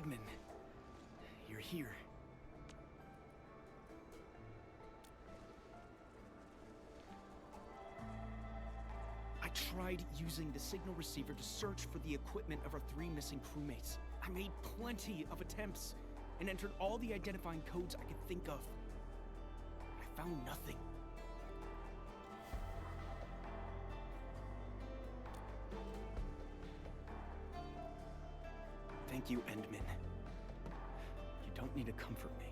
Edmund, you're here. I tried using the signal receiver to search for the equipment of our 3 missing crewmates. I made plenty of attempts and entered all the identifying codes I could think of. I found nothing. Thank you, Endman. You don't need to comfort me.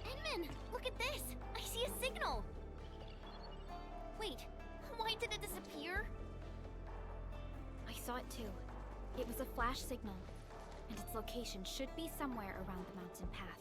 Endman, look at this! I see a signal! Wait, why did it disappear? I saw it too. It was a flash signal, and its location should be somewhere around the mountain path.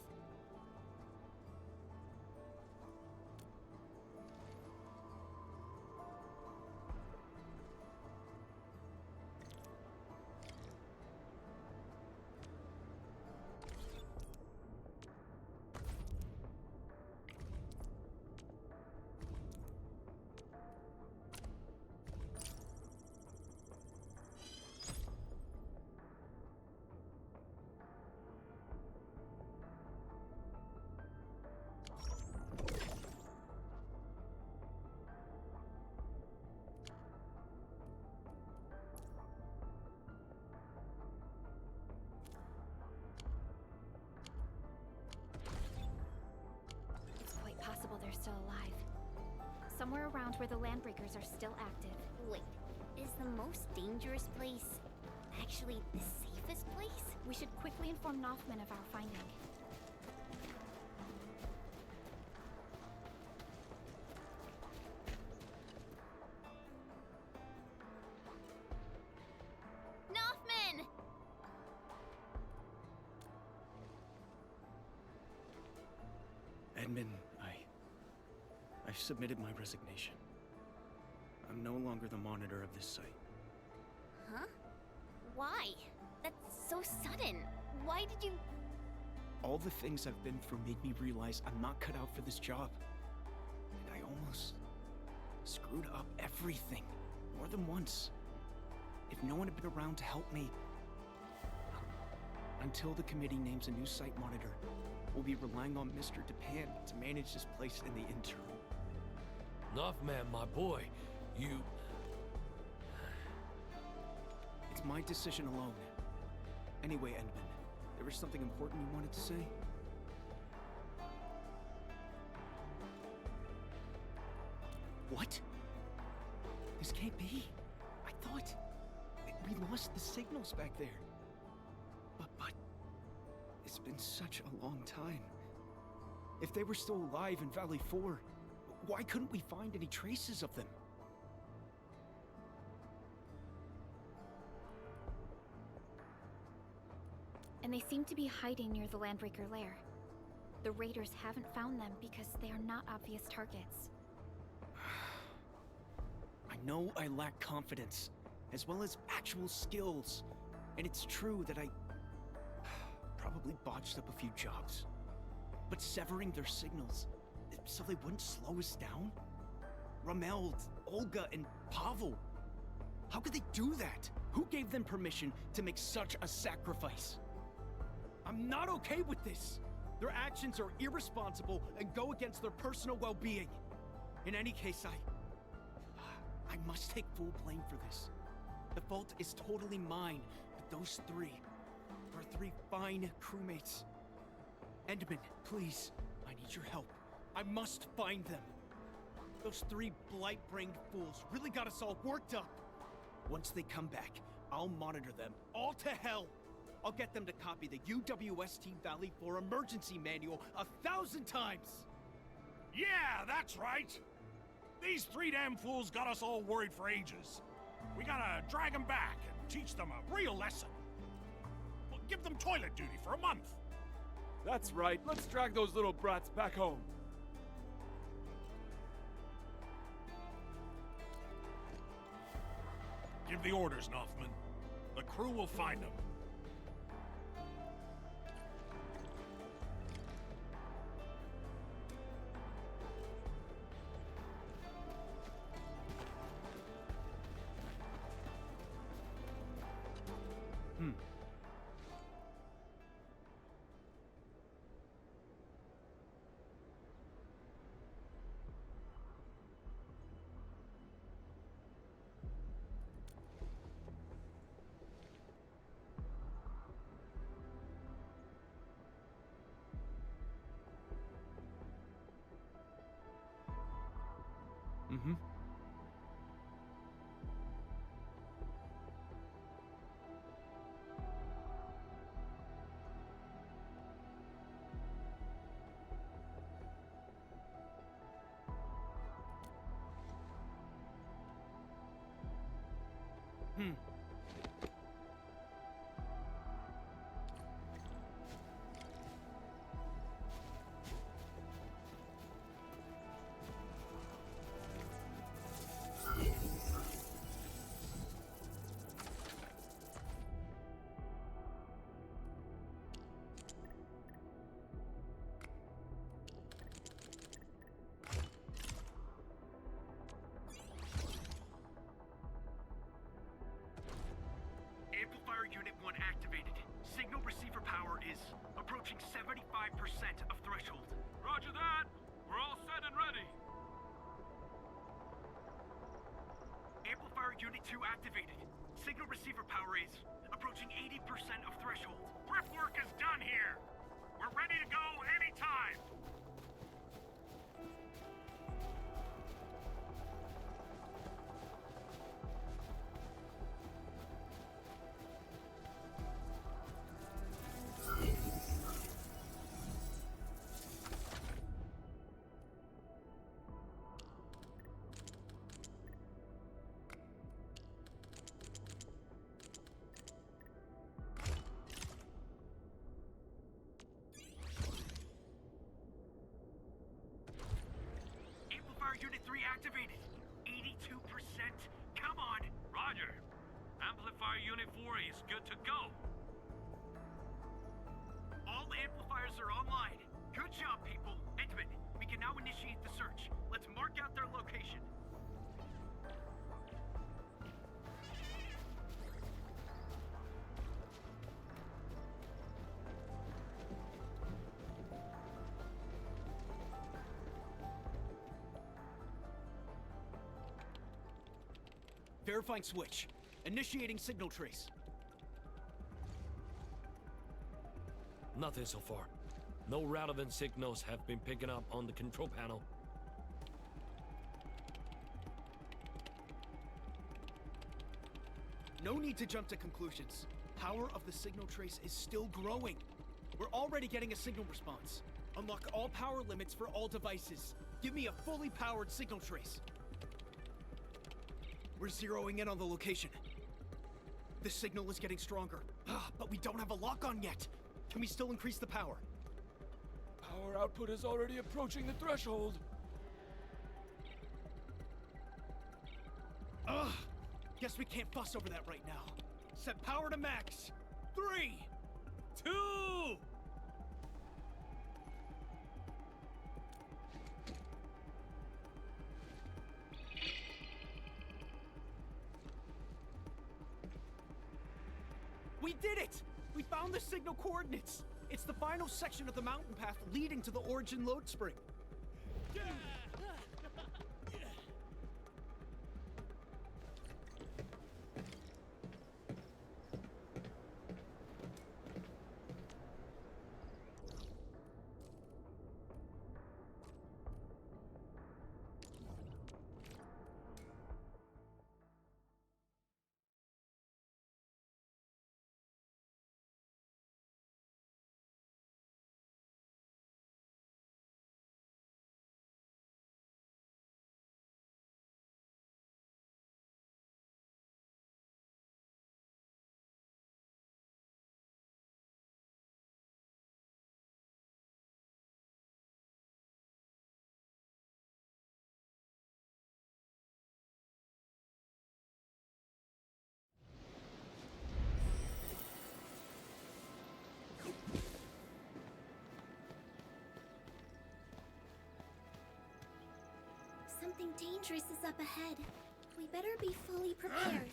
It's quite possible they're still alive. Somewhere around where the Landbreakers are still active. Wait, is the most dangerous place actually the safest place? We should quickly inform Nothman of our finding. Nothman! Edmund, I've submitted my resignation. I'm no longer the monitor of this site. Huh? Why? That's so sudden. Why did you... All the things I've been through made me realize I'm not cut out for this job. And I almost screwed up everything, more than once. If no one had been around to help me, until the committee names a new site monitor, we'll be relying on Mr. Dupin to manage this place in the interim. Nothman, my boy, you... It's my decision alone. Anyway, Endman, there was something important you wanted to say? What? This can't be. I thought... we lost the signals back there. But... it's been such a long time. If they were still alive in Valley 4, why couldn't we find any traces of them? And they seem to be hiding near the Landbreaker lair. The raiders haven't found them because they are not obvious targets. I know I lack confidence, as well as actual skills. And it's true that I probably botched up a few jobs. But severing their signals, so they wouldn't slow us down? Rameld, Olga, and Pavel. How could they do that? Who gave them permission to make such a sacrifice? I'm not okay with this. Their actions are irresponsible and go against their personal well-being. In any case, I must take full blame for this. The fault is totally mine, but those three are 3 fine crewmates. Endman, please, I need your help. I must find them. Those 3 blight-brained fools really got us all worked up. Once they come back, I'll monitor them all to hell. I'll get them to copy the UWST Valley 4 emergency manual 1,000 times. Yeah, that's right. These 3 damn fools got us all worried for ages. We gotta drag them back and teach them a real lesson. We'll give them toilet duty for a month. That's right. Let's drag those little brats back home. Give the orders, Nothman. The crew will find them. Mm-hmm. Amplifier Unit 1 activated. Signal receiver power is approaching 75% of threshold. Roger that! We're all set and ready! Amplifier Unit 2 activated. Signal receiver power is approaching 80% of threshold. Prep work is done here. We're ready to go anytime. Amplifier Unit 3 activated. 82%. Come on. Roger. Amplifier Unit 4 is good to go. All amplifiers are online. Good job, people. Edmund, we can now initiate the search. Let's mark out their location. Verifying switch. Initiating signal trace. Nothing so far. No relevant signals have been picking up on the control panel. No need to jump to conclusions. Power of the signal trace is still growing. We're already getting a signal response. Unlock all power limits for all devices. Give me a fully powered signal trace. We're zeroing in on the location. The signal is getting stronger, but we don't have a lock-on yet. Can we still increase the power? Power output is already approaching the threshold. Ugh! Guess we can't fuss over that right now. Set power to max. 3, 2... We did it! We found the signal coordinates! It's the final section of the mountain path leading to the origin load spring. Something dangerous is up ahead. We better be fully prepared.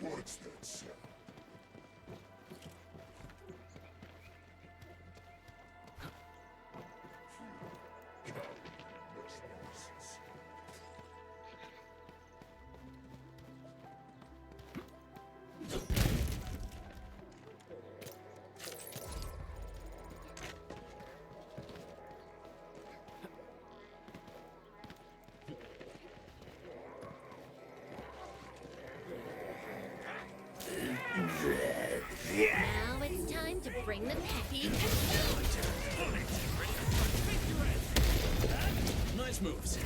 What's that sound? Now it's time to bring the peak. Nice moves.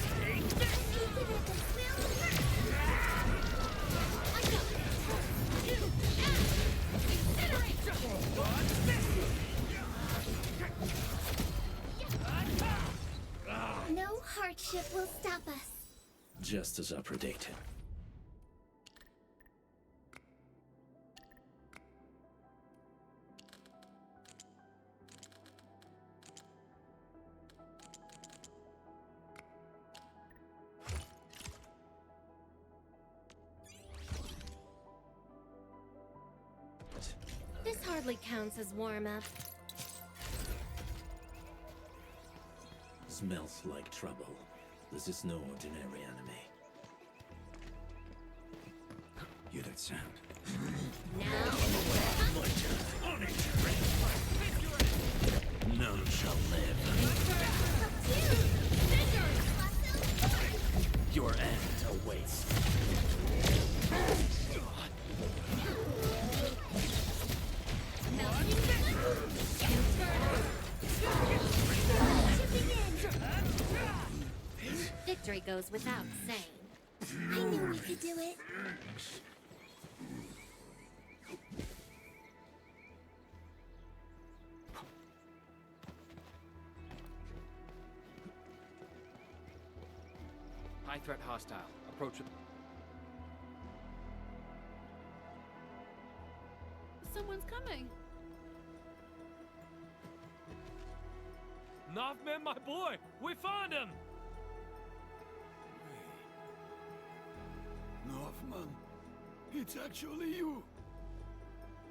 No hardship will stop us. Just as I predicted. This hardly counts as warm-up. Smells like trouble. This is no ordinary enemy. Hear that sound? Now, None shall live. Your end awaits. victory goes without saying. I knew we could do it. High threat hostile. Approach with... Someone's coming. Northman, my boy! We found him! Northman, it's actually you.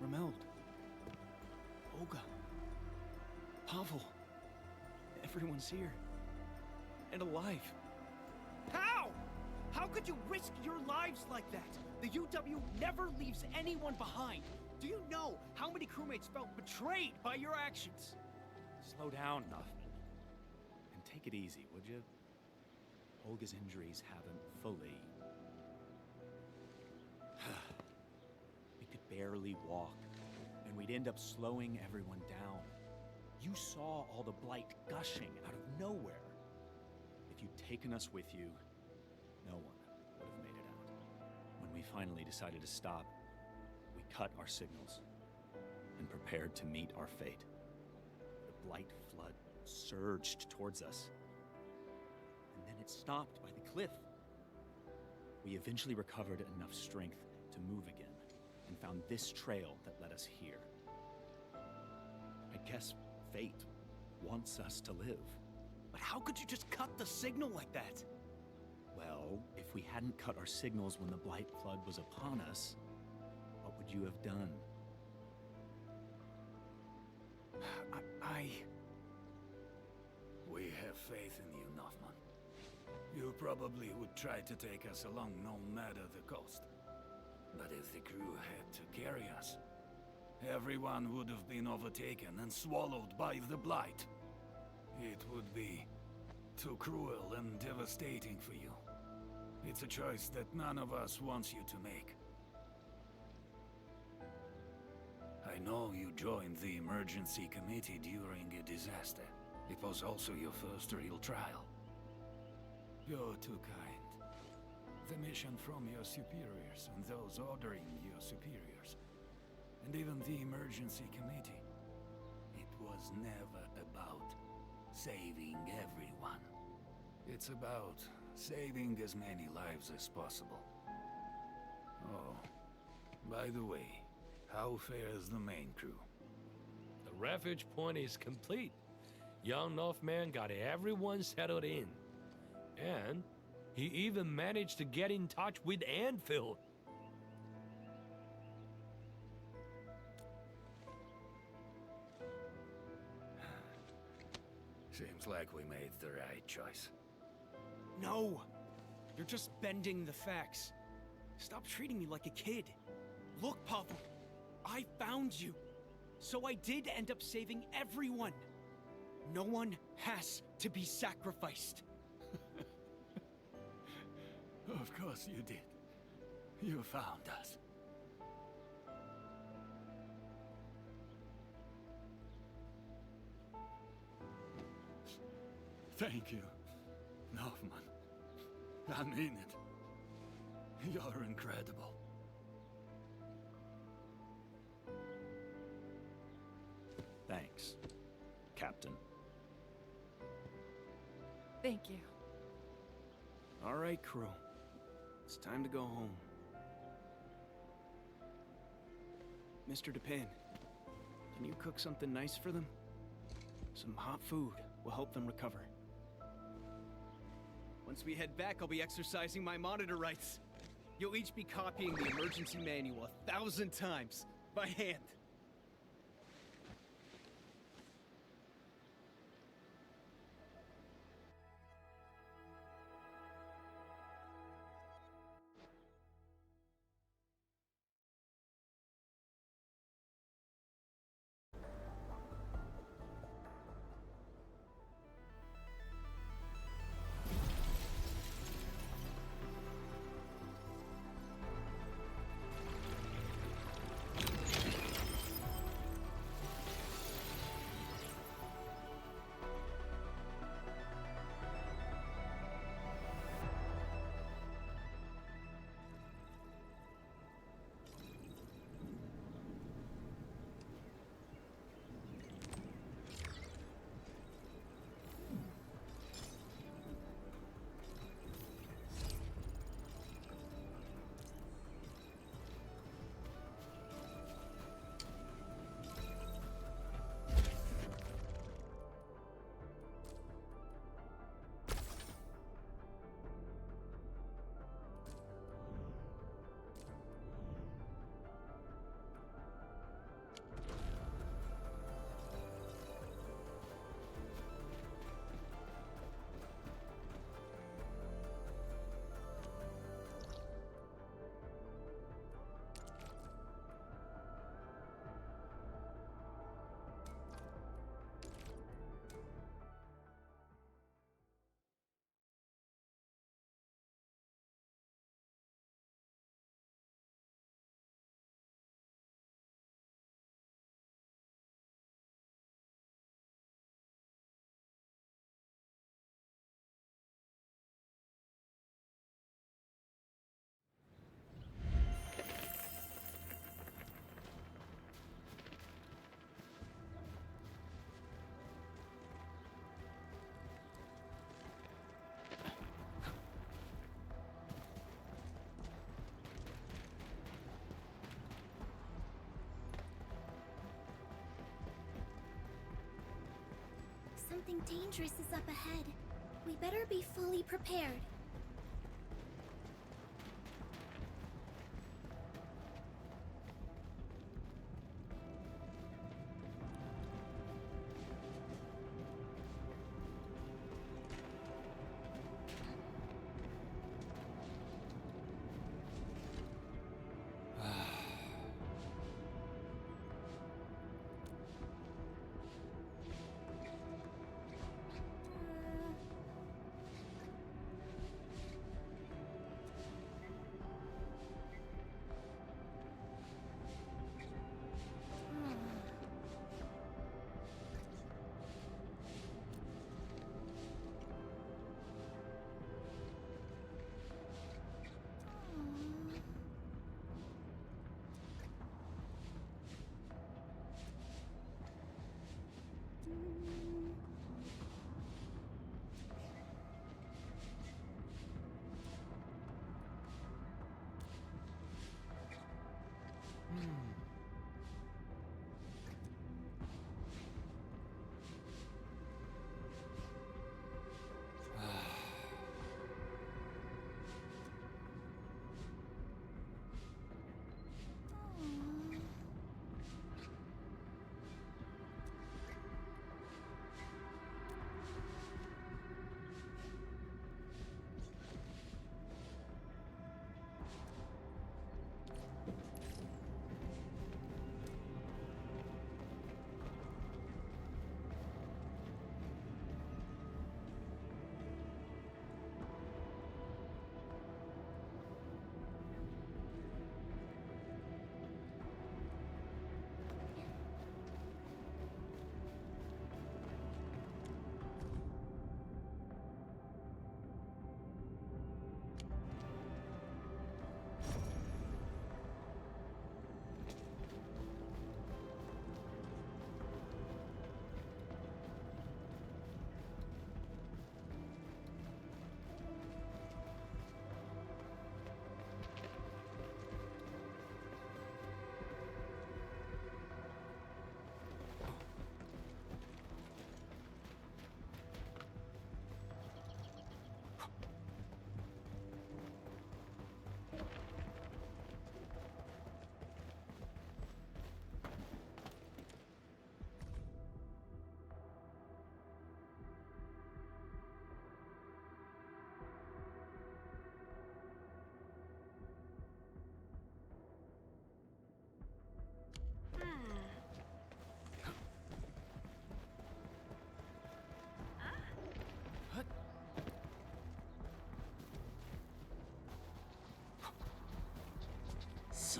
Remeld. Olga. Pavel. Everyone's here. And alive. How? How could you risk your lives like that? The UW never leaves anyone behind. Do you know how many crewmates felt betrayed by your actions? Slow down, Nuffman. And take it easy, would you? Olga's injuries haven't fully... We could barely walk, and we'd end up slowing everyone down. You saw all the blight gushing out of nowhere. If you'd taken us with you, no one would have made it out. When we finally decided to stop, we cut our signals and prepared to meet our fate. The blight flood surged towards us, and then it stopped by the cliff. We eventually recovered enough strength to move again, and found this trail that led us here. I guess fate wants us to live. But how could you just cut the signal like that? Well, if we hadn't cut our signals when the blight flood was upon us, what would you have done? We have faith in you, Noffman. You probably would try to take us along no matter the cost. But if the crew had to carry us, everyone would have been overtaken and swallowed by the blight. It would be too cruel and devastating for you. It's a choice that none of us wants you to make. I know you joined the emergency committee during a disaster. It was also your first real trial. You're too kind. The mission from your superiors and those ordering your superiors, and even the emergency committee, it was never about saving everyone. It's about saving as many lives as possible. Oh, by the way, how fares the main crew? The refuge point is complete. Young Northman got everyone settled in. And he even managed to get in touch with Endfield. Seems like we made the right choice. No! You're just bending the facts. Stop treating me like a kid. Look, Pavel, I found you. So I did end up saving everyone. No one has to be sacrificed. Of course you did. You found us. Thank you, Hoffman. I mean it. You're incredible. Thanks, Captain. Thank you. All right, crew. It's time to go home. Mr. Dupin, can you cook something nice for them? Some hot food will help them recover. Once we head back, I'll be exercising my monitor rights. You'll each be copying the emergency manual 1,000 times, by hand. Something dangerous is up ahead. We better be fully prepared.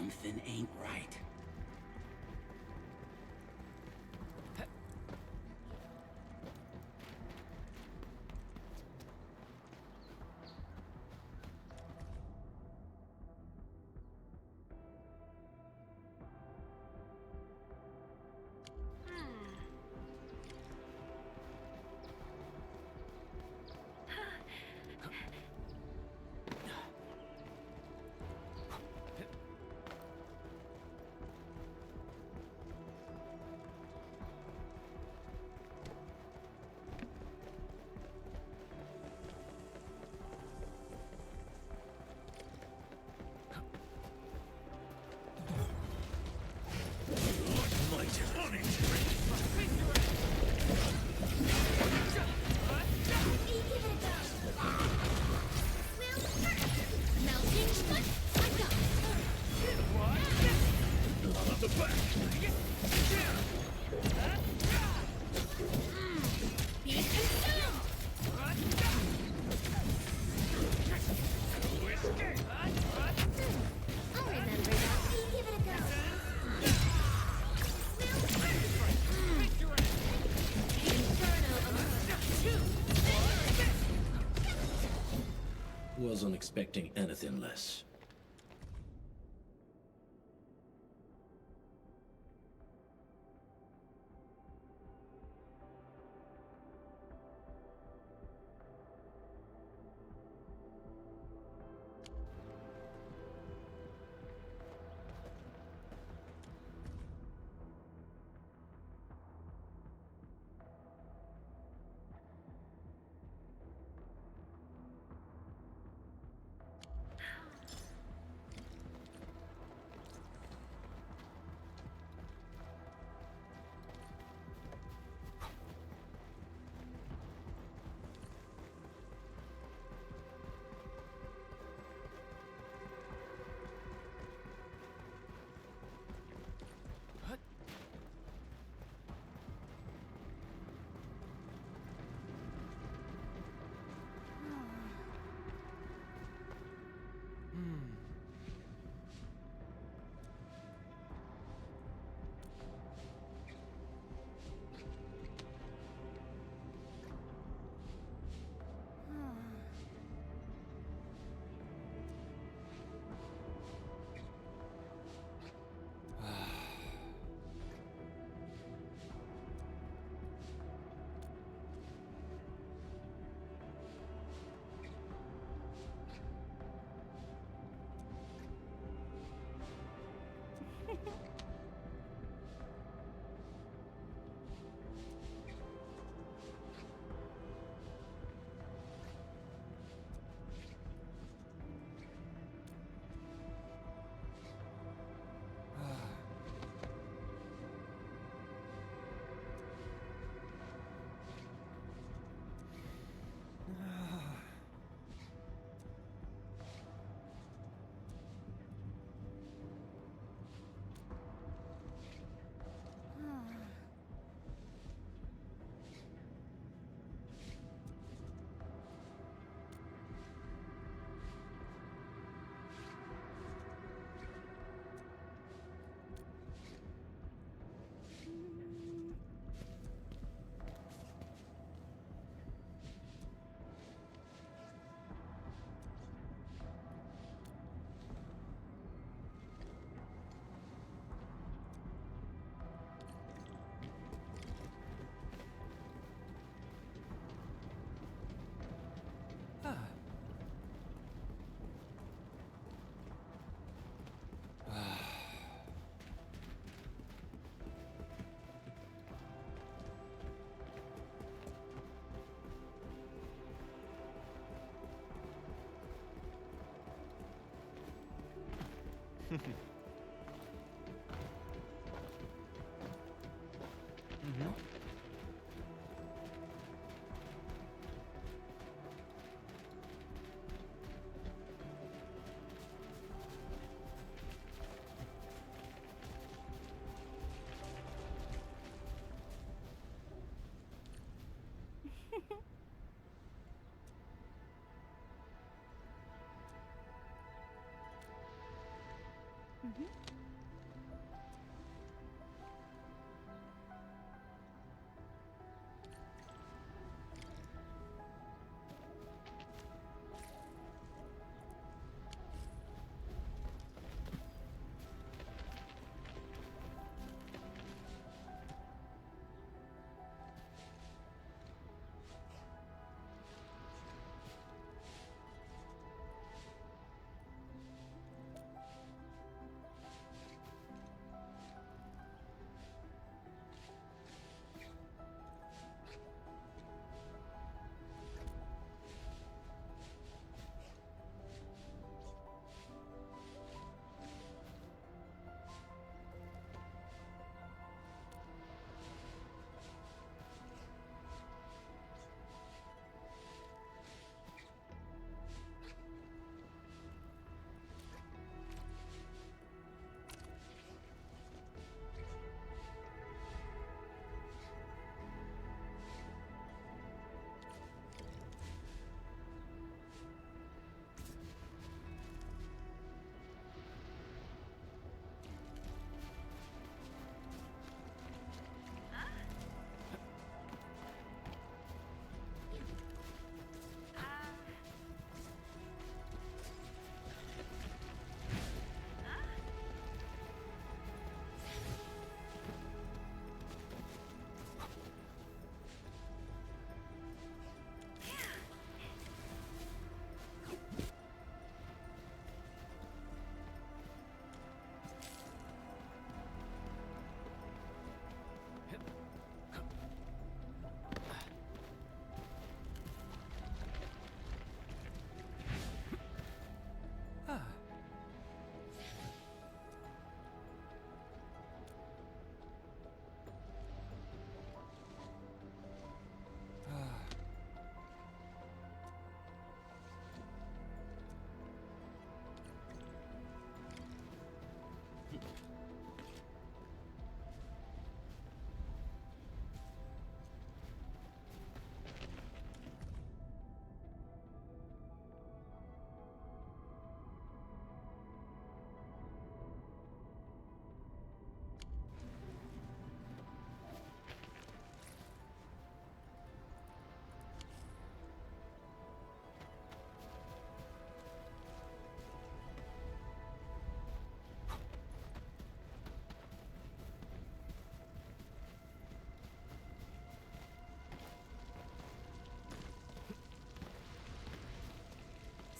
Something ain't right. Wasn't expecting anything less.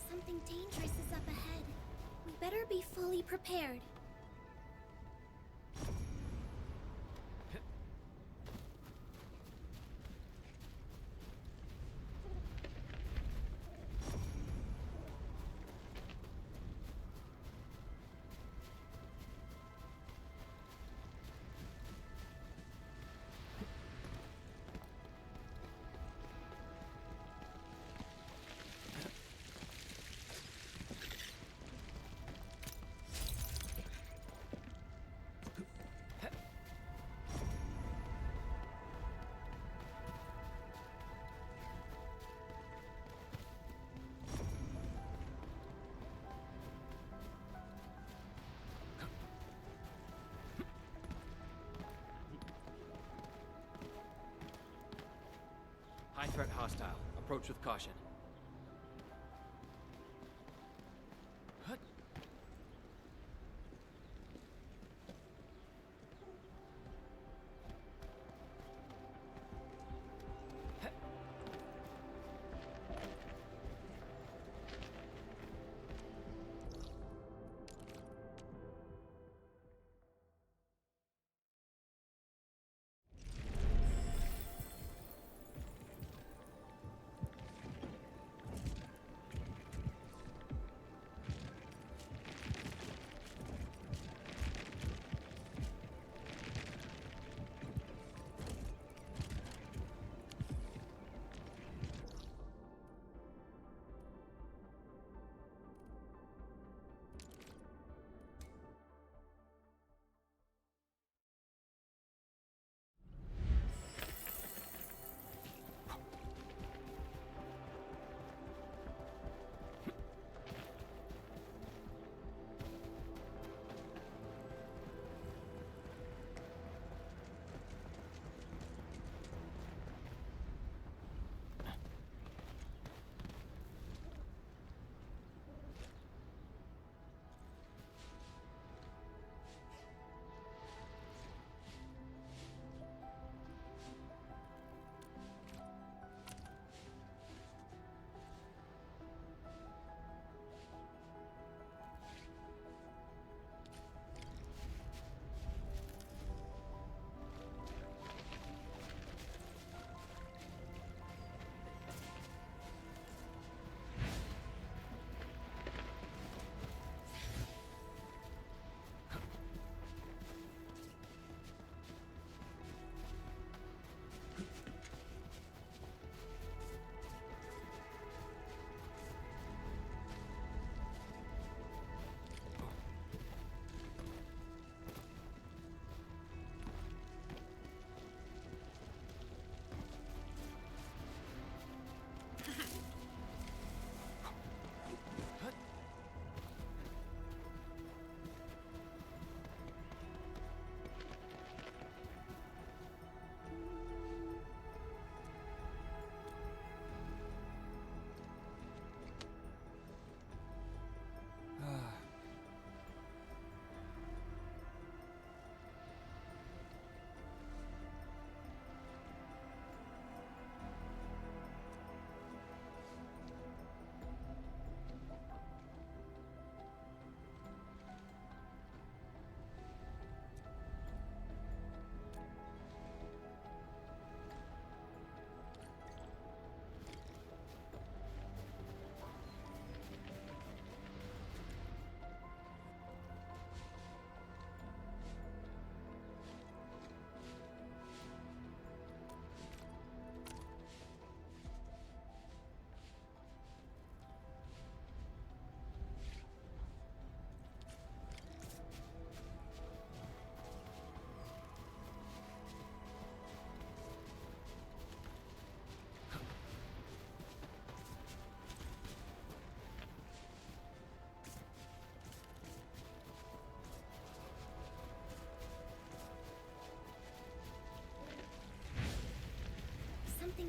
Something dangerous is up ahead. We better be fully prepared. High threat hostile. Approach with caution.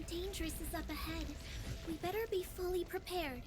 dangerous is up ahead. We better be fully prepared.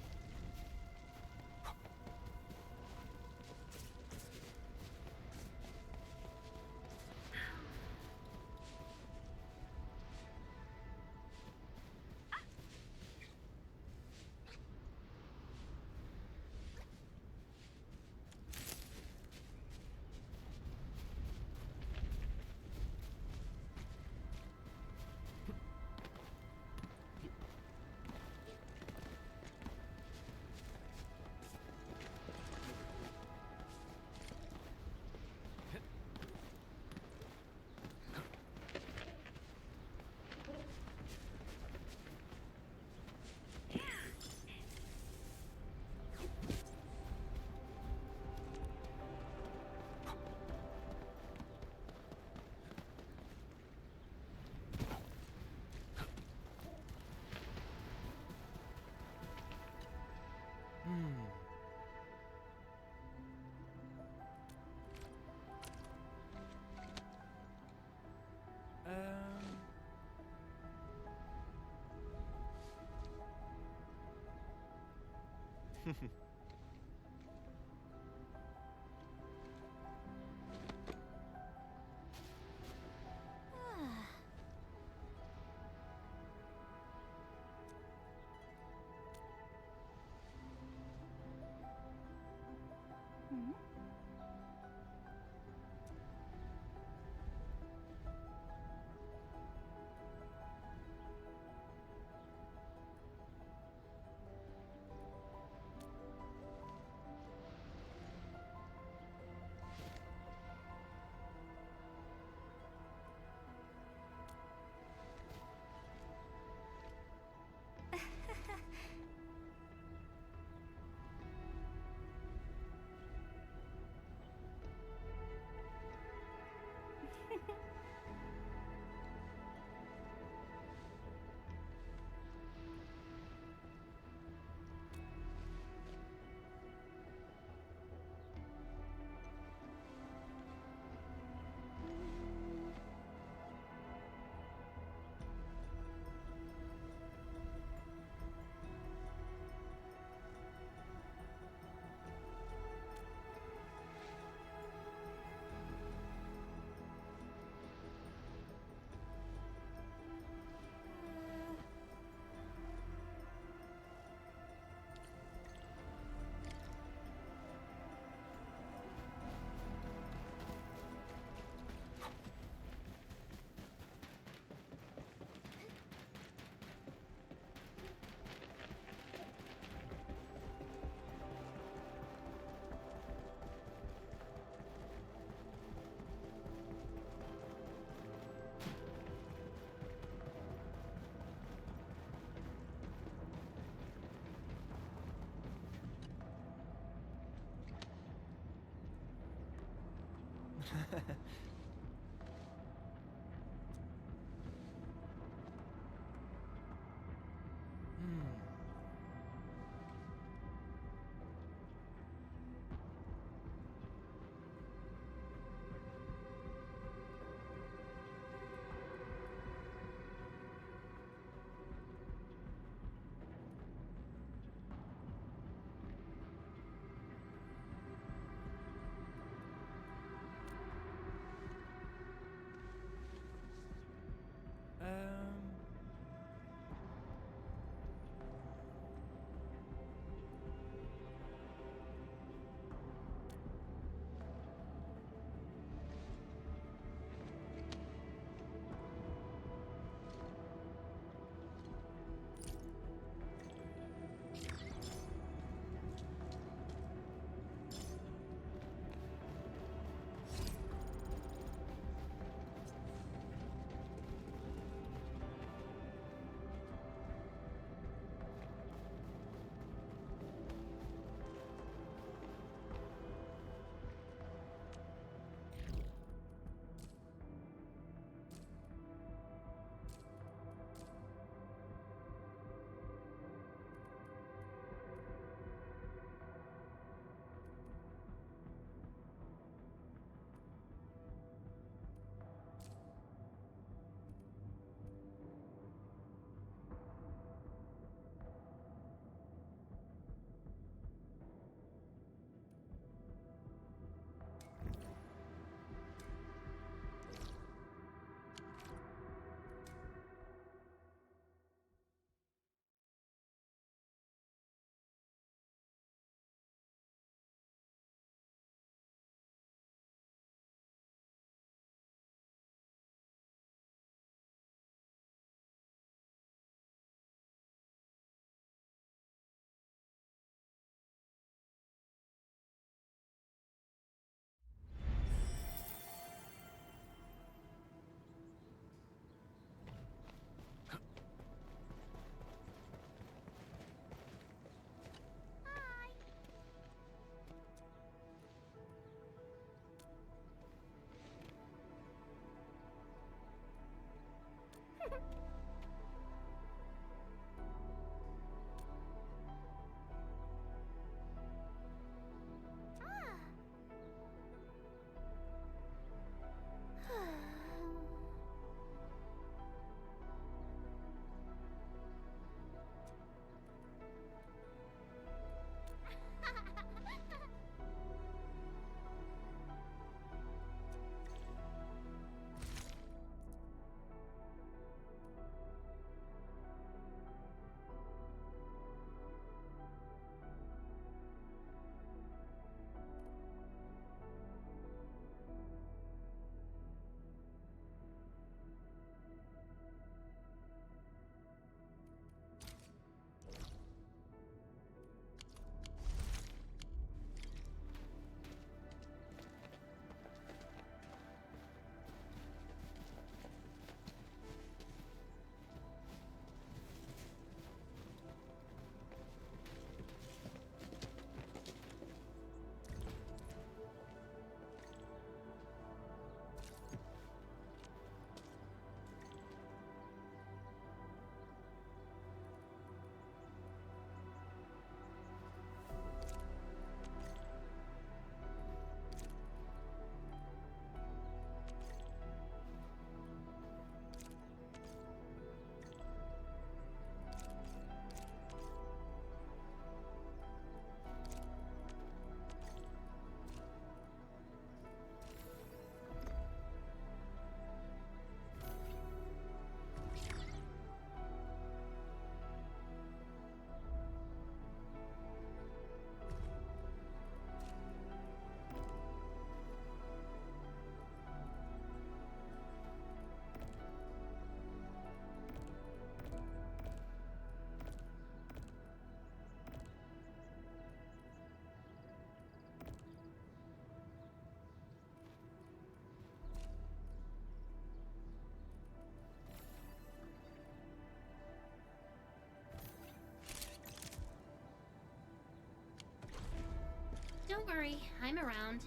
Don't worry, I'm around.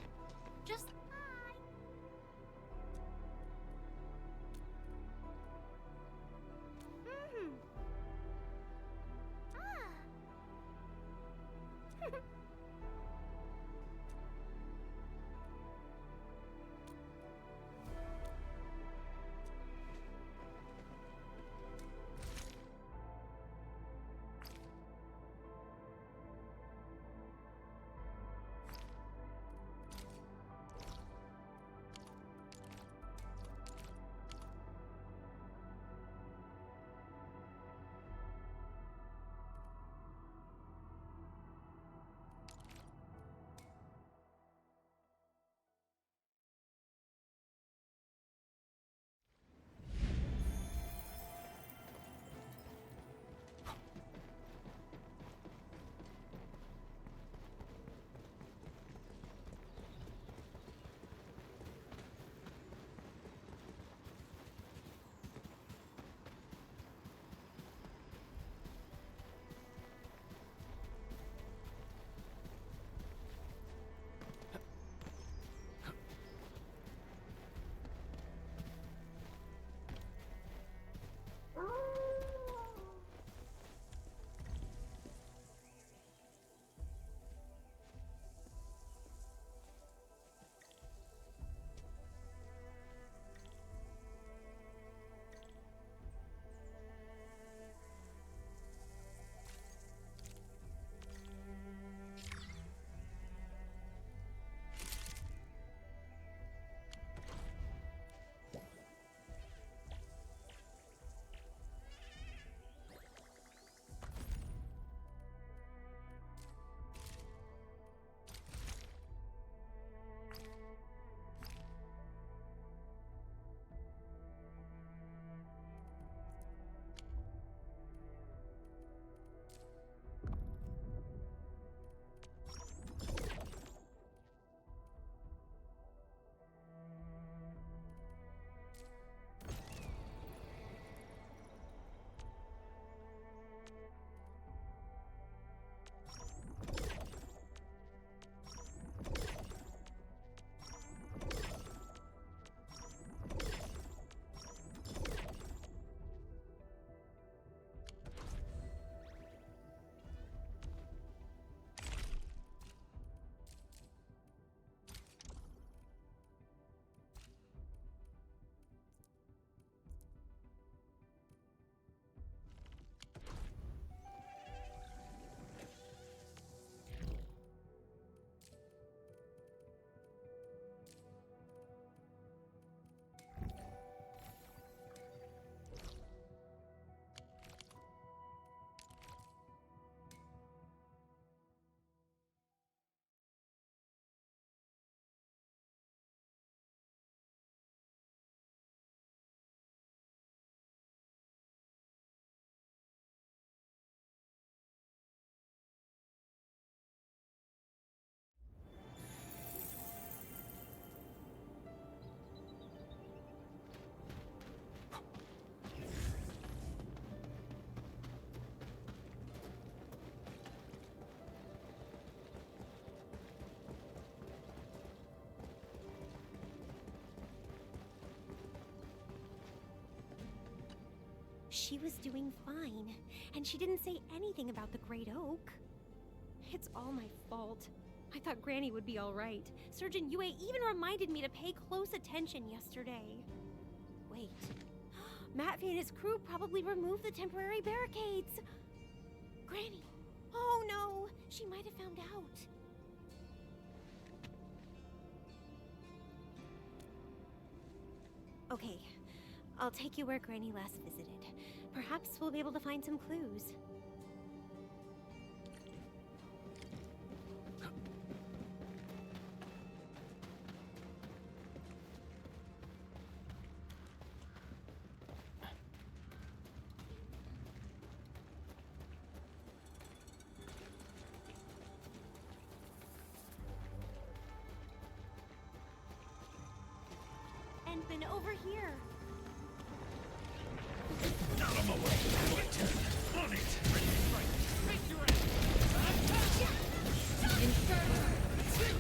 Just... She was doing fine, and she didn't say anything about the Great Oak. It's all my fault. I thought Granny would be all right. Surgeon Yue even reminded me to pay close attention yesterday. Wait. Matvey and his crew probably removed the temporary barricades. Granny! Oh no! She might have found out. Okay, I'll take you where Granny last visited. Perhaps we'll be able to find some clues. Endfield, over here! Out of my way! On it! Face your ass! Inferno!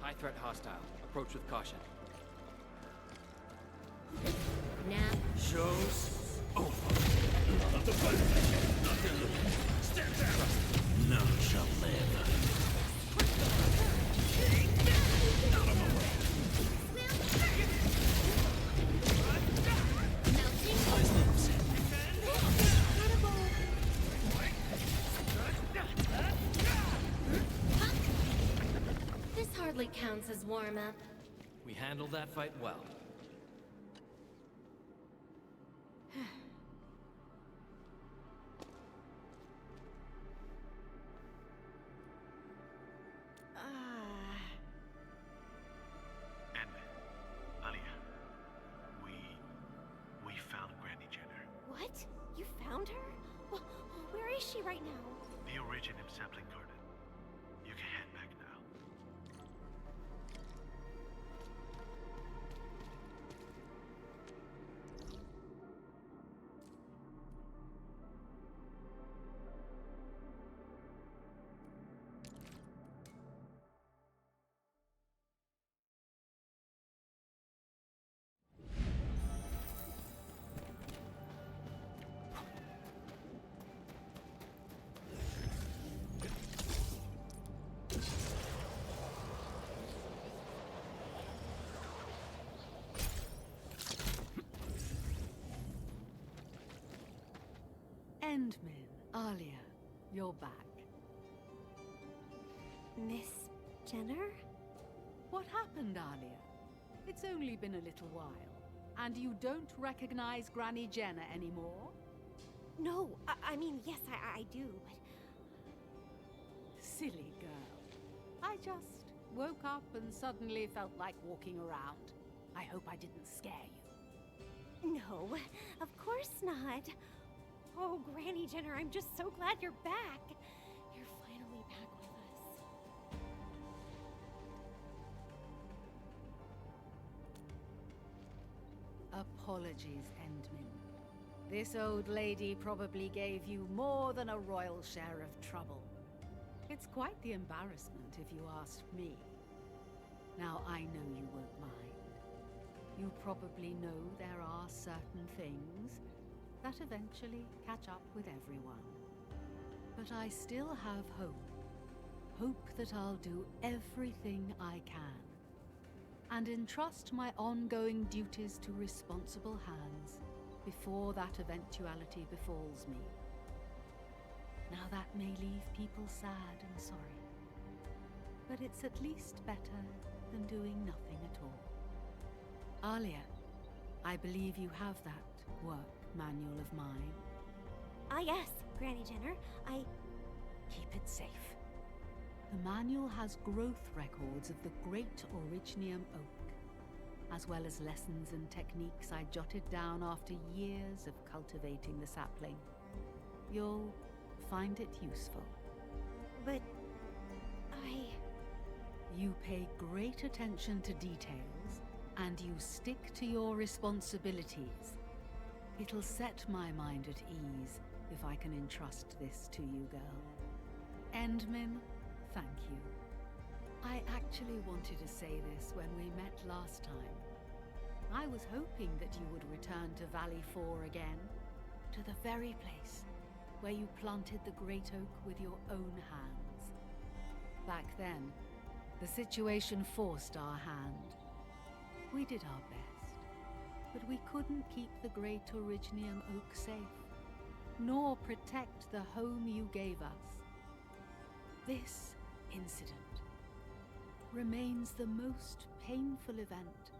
High threat hostile. Approach with caution. Now, Show's over. Not the fight. Not the look. Stand down. None shall live. Out of my way. melting. Eyes loose. This hardly counts as warm-up. We handled that fight well. And Alia, we found Granny Jenner. What? You found her? Well, where is she right now? The Originium sampling garden. You can head back now. Endmin, Alia, you're back. Miss Jenner? What happened, Alia? It's only been a little while. And you don't recognize Granny Jenner anymore? No, I mean, yes, I do, but... Silly girl. I just woke up and suddenly felt like walking around. I hope I didn't scare you. No, of course not. Oh, Granny Jenner, I'm just so glad you're back. You're finally back with us. Apologies, Endmin. This old lady probably gave you more than a royal share of trouble. It's quite the embarrassment, if you ask me. Now, I know you won't mind. You probably know there are certain things that eventually catch up with everyone. But I still have hope. Hope that I'll do everything I can. And entrust my ongoing duties to responsible hands before that eventuality befalls me. Now that may leave people sad and sorry. But it's at least better than doing nothing at all. Alia, I believe you have that work manual of mine. Ah, yes, Granny Jenner. Keep it safe. The manual has growth records of the great Originium oak, as well as lessons and techniques I jotted down after years of cultivating the sapling. You'll find it useful. But... You pay great attention to details, and you stick to your responsibilities. It'll set my mind at ease if I can entrust this to you, girl. Endmin, thank you. I actually wanted to say this when we met last time. I was hoping that you would return to Valley 4 again, to the very place where you planted the great oak with your own hands. Back then, the situation forced our hand. We did our best, but we couldn't keep the great Originium oak safe, nor protect the home you gave us. This incident remains the most painful event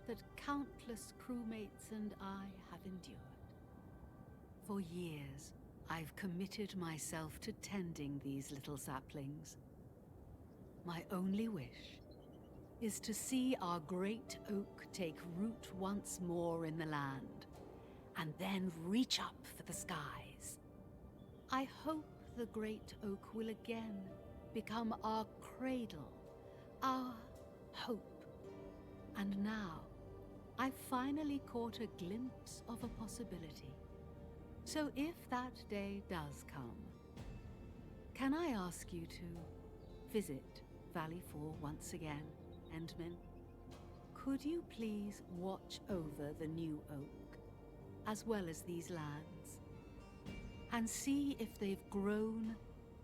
that countless crewmates and I have endured. For years, I've committed myself to tending these little saplings. My only wish is to see our great oak take root once more in the land, and then reach up for the skies. I hope the great oak will again become our cradle, our hope. And now, I've finally caught a glimpse of a possibility. So if that day does come, can I ask you to visit Valley 4 once again? Endmin. Could you please watch over the new oak, as well as these lands, and see if they've grown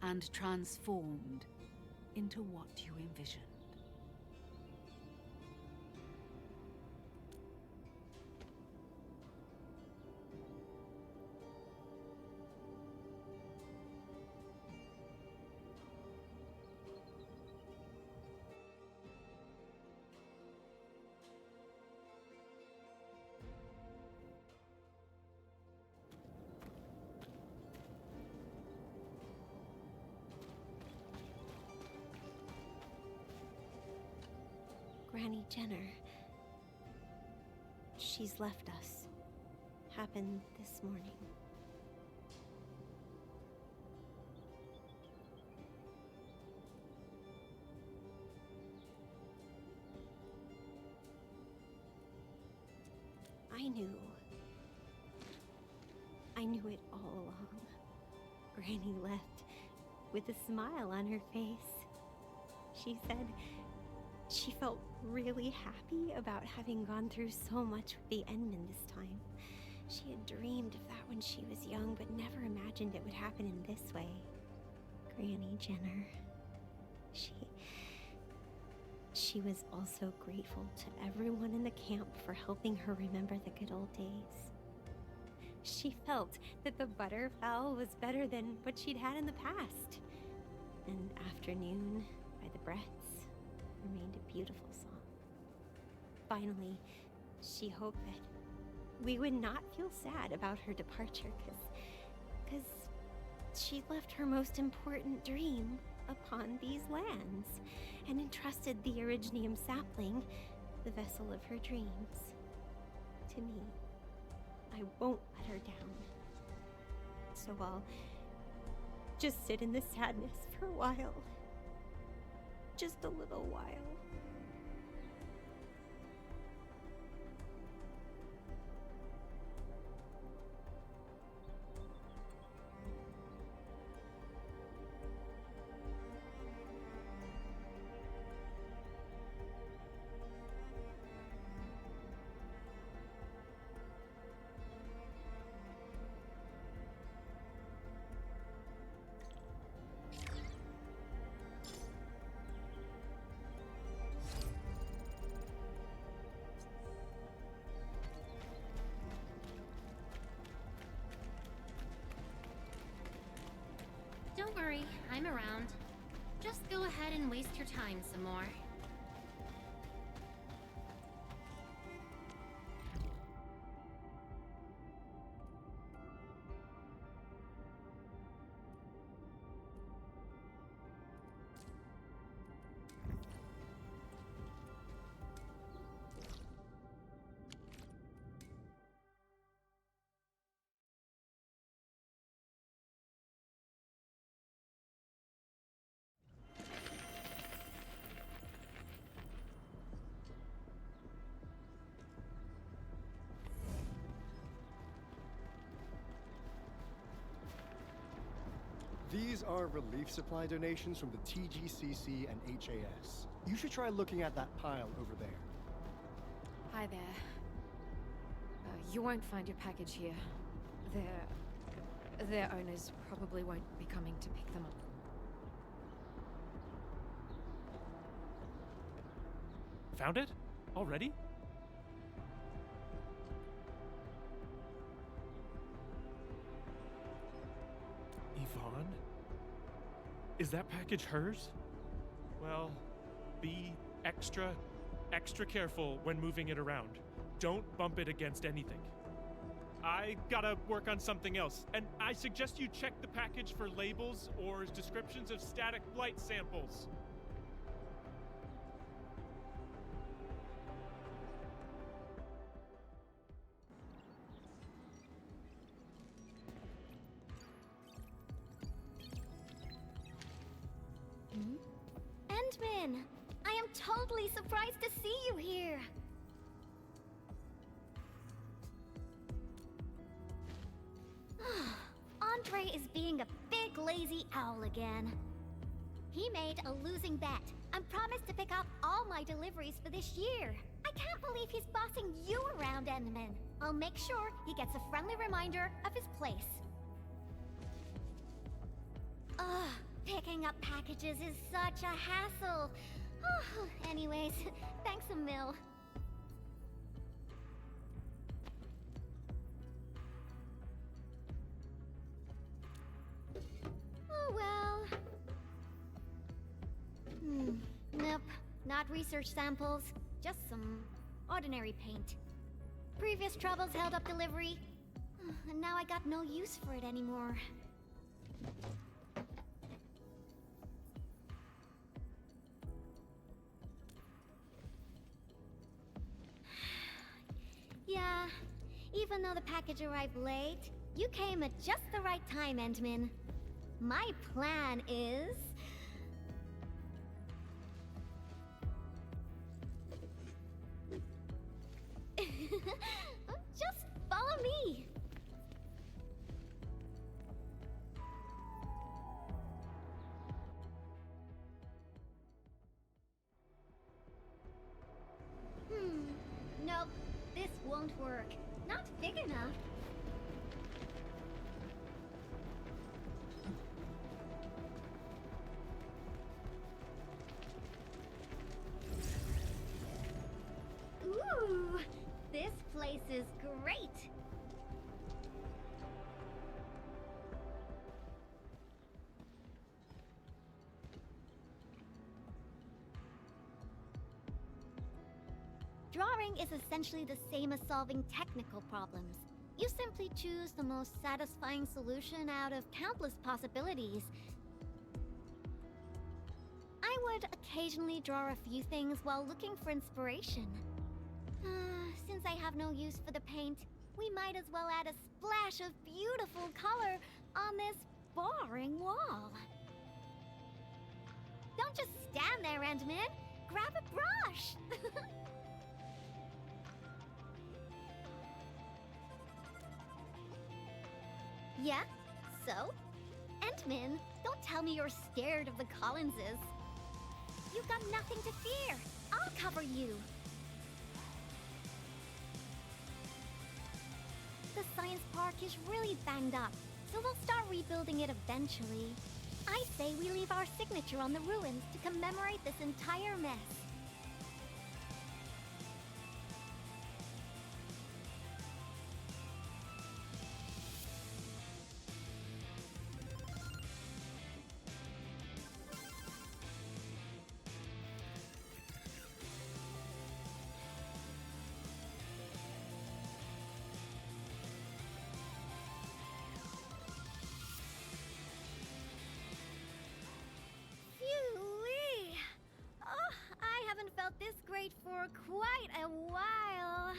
and transformed into what you envisioned? Granny Jenner. She's left us. Happened this morning. I knew it all along. Granny left with a smile on her face. She said she felt really happy about having gone through so much with the Endmen this time. She had dreamed of that when she was young, but never imagined it would happen in this way. Granny Jenner. She was also grateful to everyone in the camp for helping her remember the good old days. She felt that the butterfowl was better than what she'd had in the past. And Afternoon by the Breaths remained a beautiful song. Finally, she hoped that we would not feel sad about her departure, because she left her most important dream upon these lands, and entrusted the Originium sapling, the vessel of her dreams, to me. I won't let her down. So I'll just sit in the sadness for a while. Just a little while. Don't worry, I'm around. Just go ahead and waste your time some more. These are relief supply donations from the TGCC and HAS. You should try looking at that pile over there. Hi there. You won't find your package here. Their owners probably won't be coming to pick them up. Found it? Already? Yvonne? Is that package hers? Well, be extra careful when moving it around. Don't bump it against anything. I gotta work on something else, and I suggest you check the package for labels or descriptions of static light samples. Endman! I am totally surprised to see you here! Andre is being a big lazy owl again. He made a losing bet and promised to pick up all my deliveries for this year. I can't believe he's bossing you around, Endman. I'll make sure he gets a friendly reminder of his place. Ugh, picking up packages is such a hassle. Anyways, thanks a mil. Oh well. Nope, not research samples, just some ordinary paint. Previous troubles held up delivery, and now I got no use for it anymore. Yeah, even though the package arrived late, you came at just the right time, Endman. My plan is... just follow me. Nope, this won't work. Not big enough. Ooh, this place is great. Drawing is essentially the same as solving technical problems. You simply choose the most satisfying solution out of countless possibilities. I would occasionally draw a few things while looking for inspiration. Since I have no use for the paint, we might as well add a splash of beautiful color on this boring wall. Don't just stand there, Endman. Grab a brush! Yeah? So? Endman, don't tell me you're scared of the Collinses. You've got nothing to fear. I'll cover you. The science park is really banged up, so we'll start rebuilding it eventually. I say we leave our signature on the ruins to commemorate this entire mess. Felt this great for quite a while.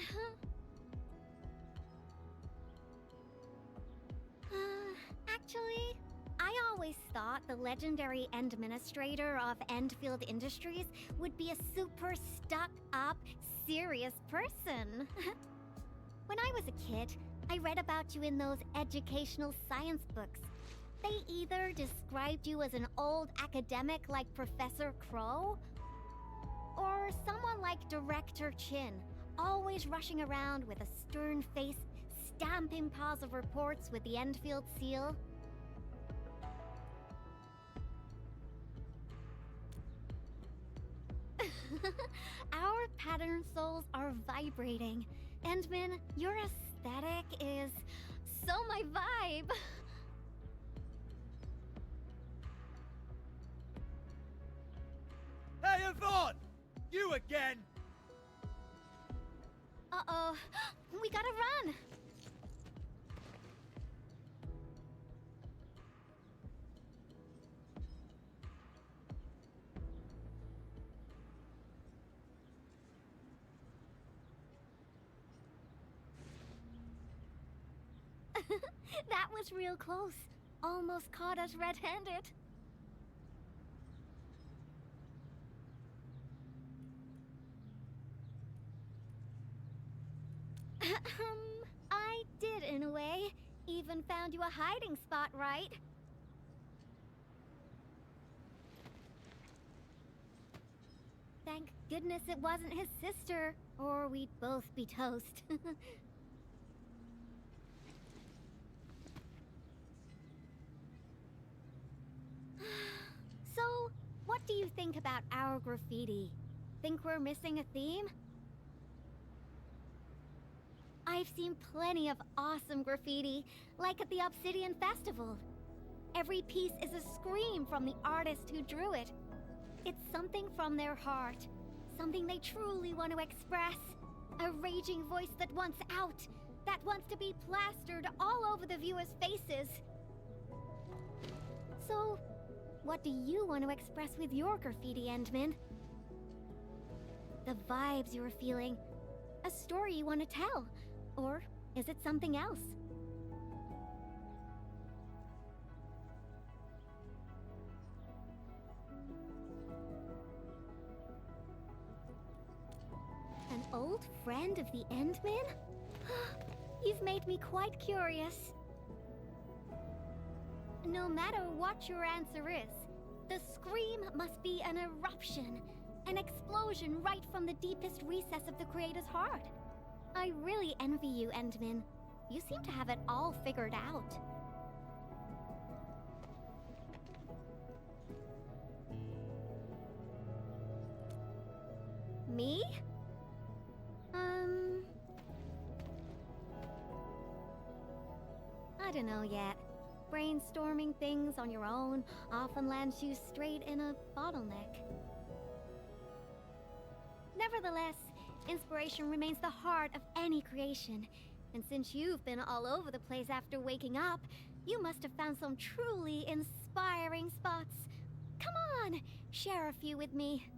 Actually, I always thought the legendary administrator of Endfield Industries would be a super stuck-up, serious person. When I was a kid, I read about you in those educational science books. They either described you as an old academic like Professor Crow, or someone like Director Chin, always rushing around with a stern face, stamping piles of reports with the Endfield seal. Our pattern souls are vibrating. Endman, your aesthetic is so my vibe. Hey, Yvonne! You again! Uh-oh. We gotta run! That was real close. Almost caught us red-handed. I did in a way. Even found you a hiding spot, right? Thank goodness it wasn't his sister, or we'd both be toast. So, what do you think about our graffiti? Think we're missing a theme? I've seen plenty of awesome graffiti, like at the Obsidian Festival. Every piece is a scream from the artist who drew it. It's something from their heart, something they truly want to express. A raging voice that wants out, that wants to be plastered all over the viewers' faces. So, what do you want to express with your graffiti, Endman? The vibes you're feeling, a story you want to tell, or is it something else? An old friend of the Endman? You've made me quite curious. No matter what your answer is, the scream must be an eruption, an explosion right from the deepest recess of the creator's heart. I really envy you, Endman. You seem to have it all figured out. Me? I don't know yet. Brainstorming things on your own often lands you straight in a bottleneck. Nevertheless, inspiration remains the heart of any creation. And since you've been all over the place after waking up, you must have found some truly inspiring spots. Come on, share a few with me.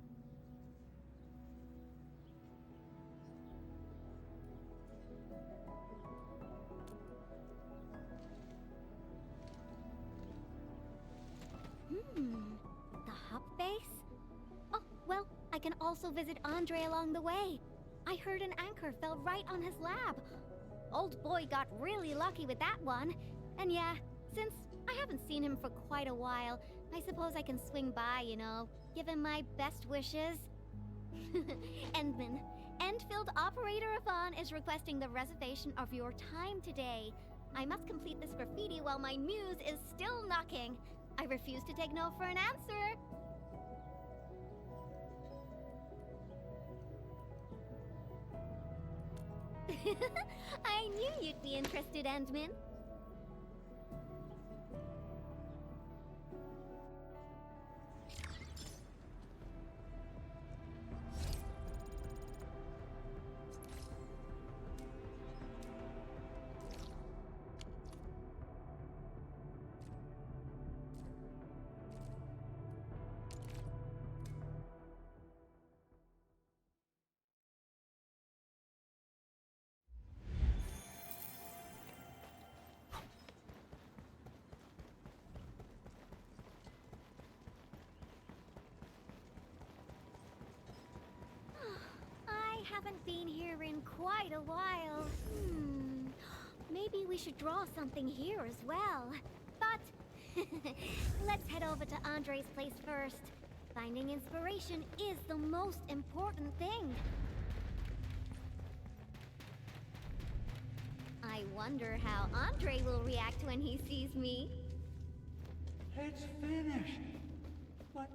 The hub base? Oh, well, I can also visit Andre along the way. I heard an anchor fell right on his lab. Old boy got really lucky with that one. And yeah, since I haven't seen him for quite a while, I suppose I can swing by, you know, give him my best wishes. Endman, Endfield operator Yvonne is requesting the reservation of your time today. I must complete this graffiti while my muse is still knocking. I refuse to take no for an answer. I knew you'd be interested, Endman. Haven't been here in quite a while. Maybe we should draw something here as well. But let's head over to Andre's place first. Finding inspiration is the most important thing. I wonder how Andre will react when he sees me. It's finished. What?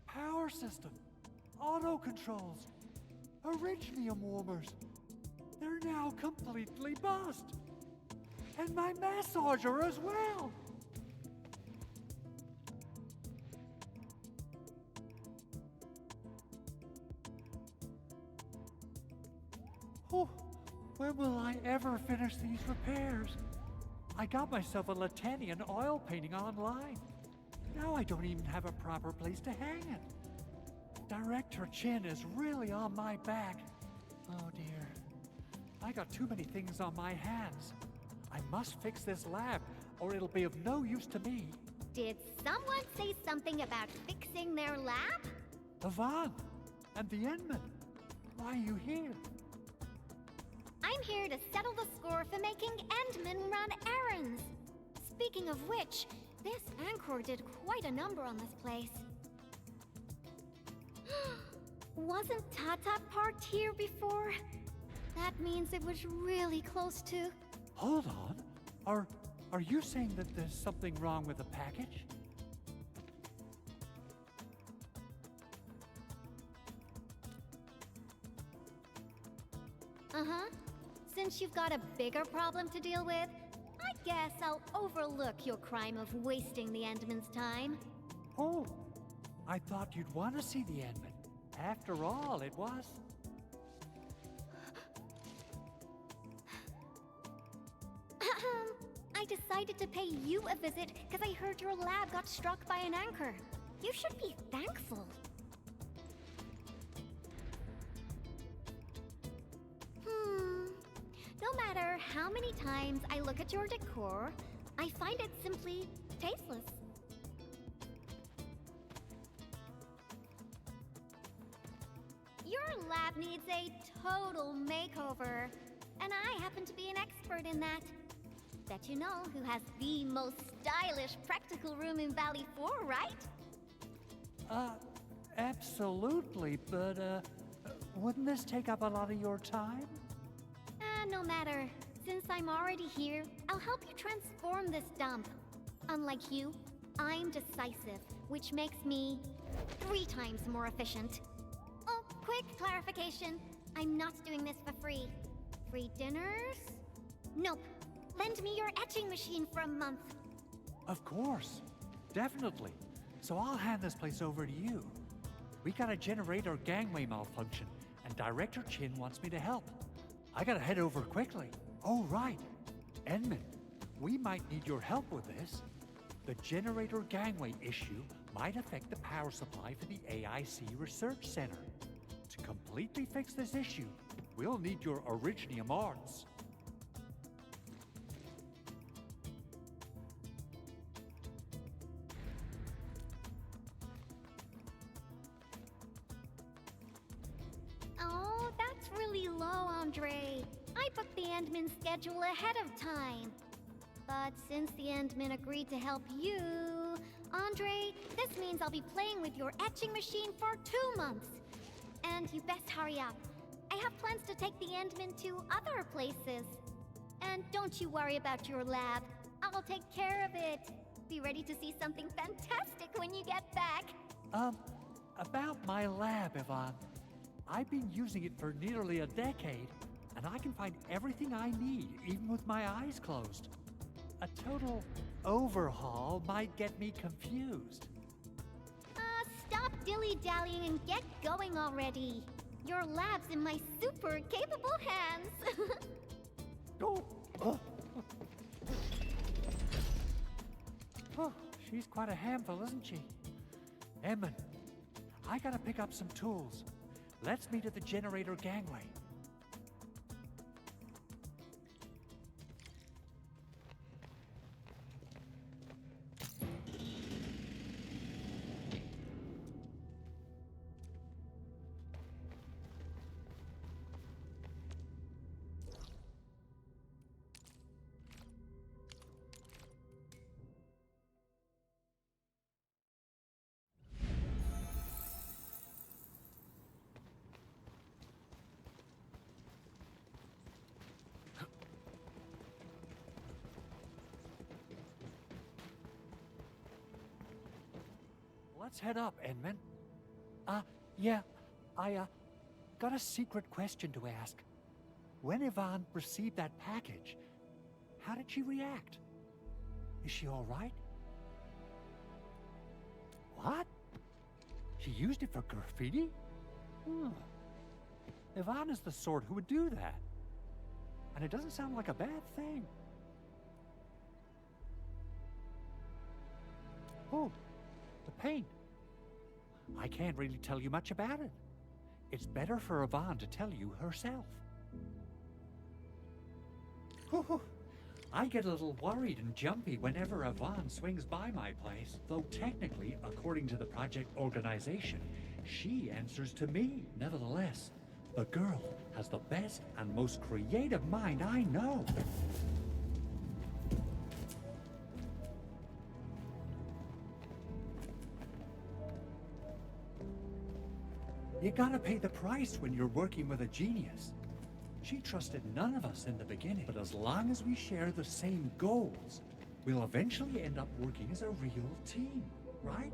Power system, auto controls, Originium warmers. They're now completely bust. And my massager as well. Oh, when will I ever finish these repairs? I got myself a Latanian oil painting online. Now I don't even have a proper place to hang it. Director Chin is really on my back. Oh dear. I got too many things on my hands. I must fix this lab, or it'll be of no use to me. Did someone say something about fixing their lab? Yvonne and the Endman. Why are you here? I'm here to settle the score for making Endman run errands. Speaking of which, this Anchor did quite a number on this place. Wasn't Tata parked here before? That means it was really close to... Hold on. Are you saying that there's something wrong with the package? Uh-huh. Since you've got a bigger problem to deal with, I guess I'll overlook your crime of wasting the Endman's time. Oh, I thought you'd want to see the Endman. After all, it was... I decided to pay you a visit because I heard your lab got struck by an anchor. You should be thankful. No matter how many times I look at your decor, I find it simply tasteless. Your lab needs a total makeover, and I happen to be an expert in that. Bet you know who has the most stylish practical room in Valley 4, right? Absolutely, but, wouldn't this take up a lot of your time? No matter. Since I'm already here, I'll help you transform this dump. Unlike you, I'm decisive, which makes me 3 times more efficient. Oh, quick clarification. I'm not doing this for free. Free dinners? Nope. Lend me your etching machine for a month. Of course. Definitely. So I'll hand this place over to you. We got a generator gangway malfunction, and Director Chin wants me to help. I gotta head over quickly. Oh, right. Endman, we might need your help with this. The generator gangway issue might affect the power supply for the AIC Research Center. To completely fix this issue, we'll need your Originium arts. Oh, that's really low, Andre. I booked the Endman schedule ahead of time. But since the Endman agreed to help you, Andre, this means I'll be playing with your etching machine for 2 months. And you best hurry up. I have plans to take the Endman to other places. And don't you worry about your lab. I'll take care of it. Be ready to see something fantastic when you get back. About my lab, Yvonne. I've been using it for nearly a decade, and I can find everything I need, even with my eyes closed. A total overhaul might get me confused. Stop dilly-dallying and get going already. Your lab's in my super capable hands. Oh, she's quite a handful, isn't she? Emman, I gotta pick up some tools. Let's meet at the generator gangway. Let's head up, Endman. Yeah, I got a secret question to ask. When Yvonne received that package, how did she react? Is she all right? What? She used it for graffiti? Yvonne is the sort who would do that. And it doesn't sound like a bad thing. Oh, the paint. I can't really tell you much about it. It's better for Yvonne to tell you herself. I get a little worried and jumpy whenever Yvonne swings by my place, though technically, according to the project organization, she answers to me. Nevertheless, The girl has the best and most creative mind I know. You gotta pay the price when you're working with a genius. She trusted none of us in the beginning, but as long as we share the same goals, we'll eventually end up working as a real team, right?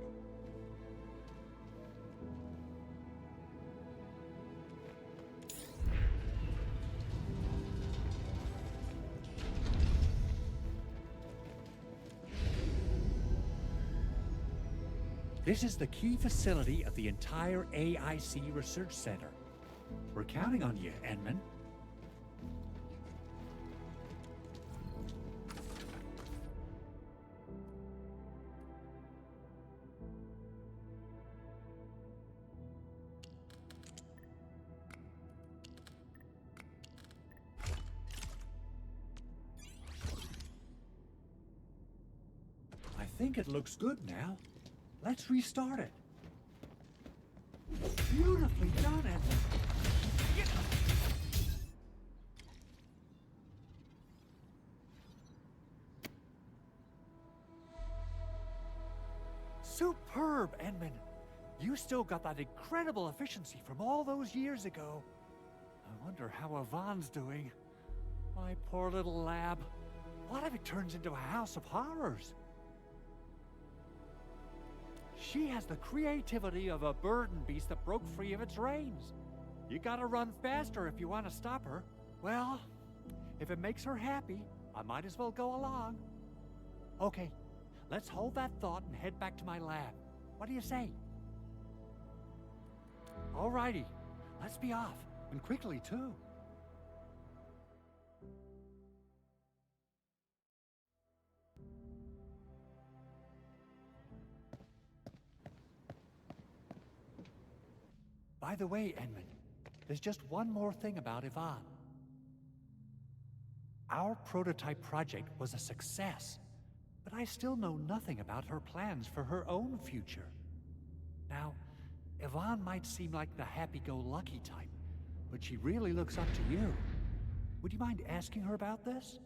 This is the key facility of the entire AIC Research Center. We're counting on you, Edmund. I think it looks good now. Let's restart it. Beautifully done, Edmund. Superb, Edmund. You still got that incredible efficiency from all those years ago. I wonder how Yvonne's doing. My poor little lab. What if it turns into a house of horrors? She has the creativity of a burden beast that broke free of its reins. You gotta run faster if you want to stop her. Well, if it makes her happy, I might as well go along. Okay, let's hold that thought and head back to my lab. What do you say? Alrighty, let's be off, and quickly too. By the way, Edmund, there's just one more thing about Yvonne. Our prototype project was a success, but I still know nothing about her plans for her own future. Now, Yvonne might seem like the happy-go-lucky type, but she really looks up to you. Would you mind asking her about this?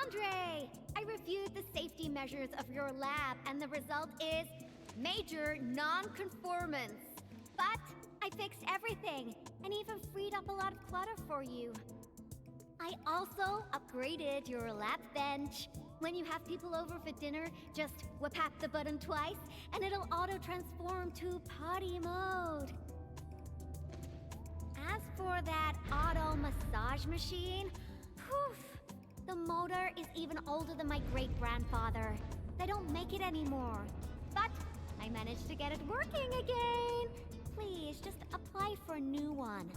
Andre! I reviewed the safety measures of your lab, and the result is major non-conformance. But I fixed everything, and even freed up a lot of clutter for you. I also upgraded your lab bench. When you have people over for dinner, just tap the button twice, and it'll auto-transform to potty mode. As for that auto massage machine, poof, the motor is even older than my great-grandfather. They don't make it anymore. But I managed to get it working again. Please, just apply for a new one.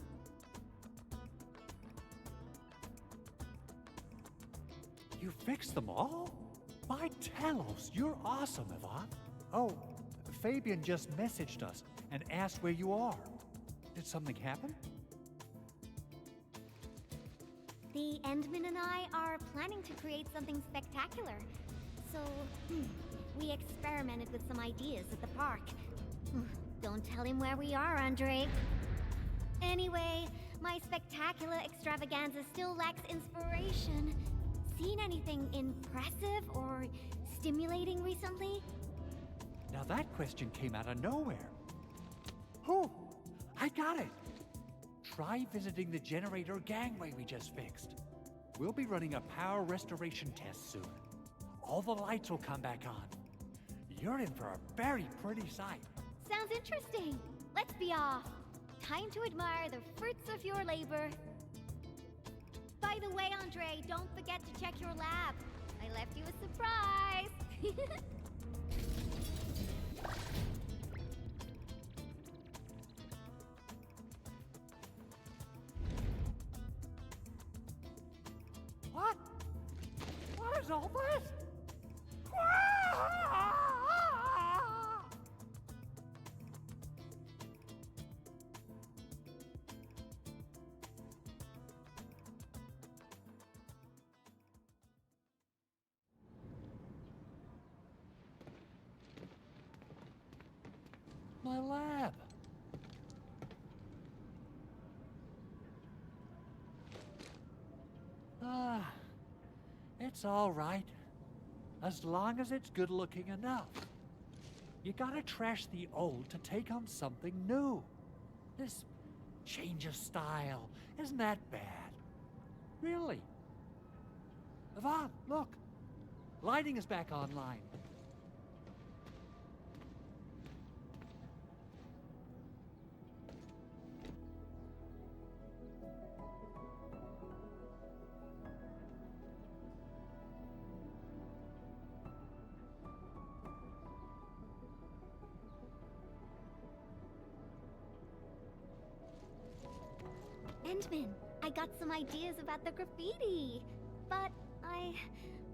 You fixed them all? By Telos, you're awesome, Yvonne. Oh, Fabian just messaged us and asked where you are. Did something happen? The Endman and I are planning to create something spectacular. So, we experimented with some ideas at the park. Don't tell him where we are, Andre. Anyway, my spectacular extravaganza still lacks inspiration. Seen anything impressive or stimulating recently? Now that question came out of nowhere. Oh, I got it. Try visiting the generator gangway we just fixed. We'll be running a power restoration test soon. All the lights will come back on. You're in for a very pretty sight. Sounds interesting. Let's be off. Time to admire the fruits of your labor. By the way, Andre, don't forget to check your lab. I left you a surprise. What? What is all this? my lab? It's all right. As long as it's good looking enough. You gotta trash the old to take on something new. This change of style isn't that bad. Really. Yvonne, look. Lighting is back online. Endman, I got some ideas about the graffiti, but I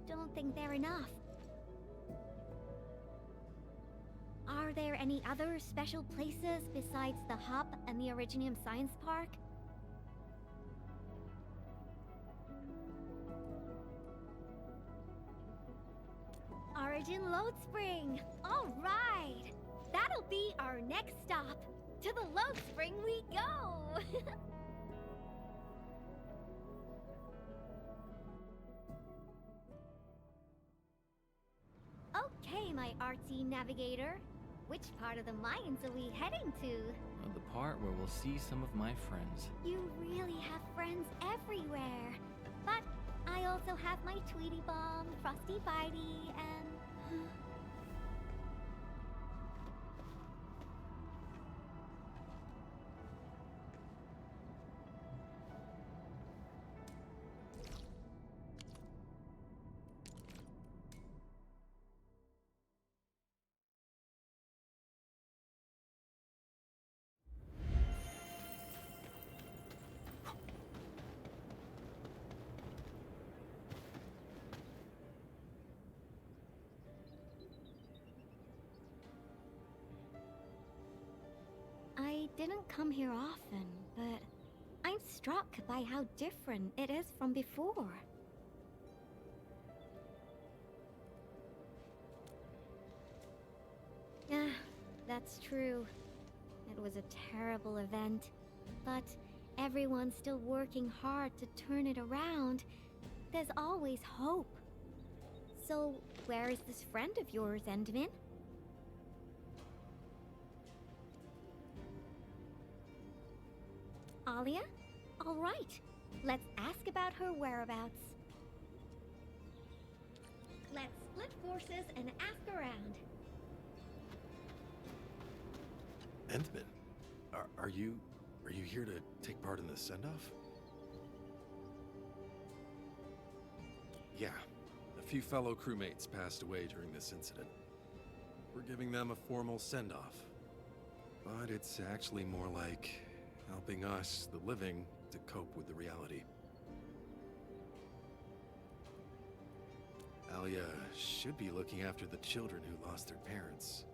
don't think they're enough. Are there any other special places besides the Hub and the Originium Science Park? Origin Load Spring! All right! That'll be our next stop. To the Load Spring we go! Okay, my artsy navigator. Which part of the mines are we heading to? Well, the part where we'll see some of my friends. You really have friends everywhere. But I also have my Tweety Bomb, Frosty Bitey, and... I didn't come here often, but I'm struck by how different it is from before. Yeah, that's true. It was a terrible event, but everyone's still working hard to turn it around. There's always hope. So, where is this friend of yours, Endman? Alia? All right. Let's ask about her whereabouts. Let's split forces and ask around. Endman, are you here to take part in the send-off? Yeah, a few fellow crewmates passed away during this incident. We're giving them a formal send-off. But it's actually more like helping us, the living, to cope with the reality. Alia should be looking after the children who lost their parents.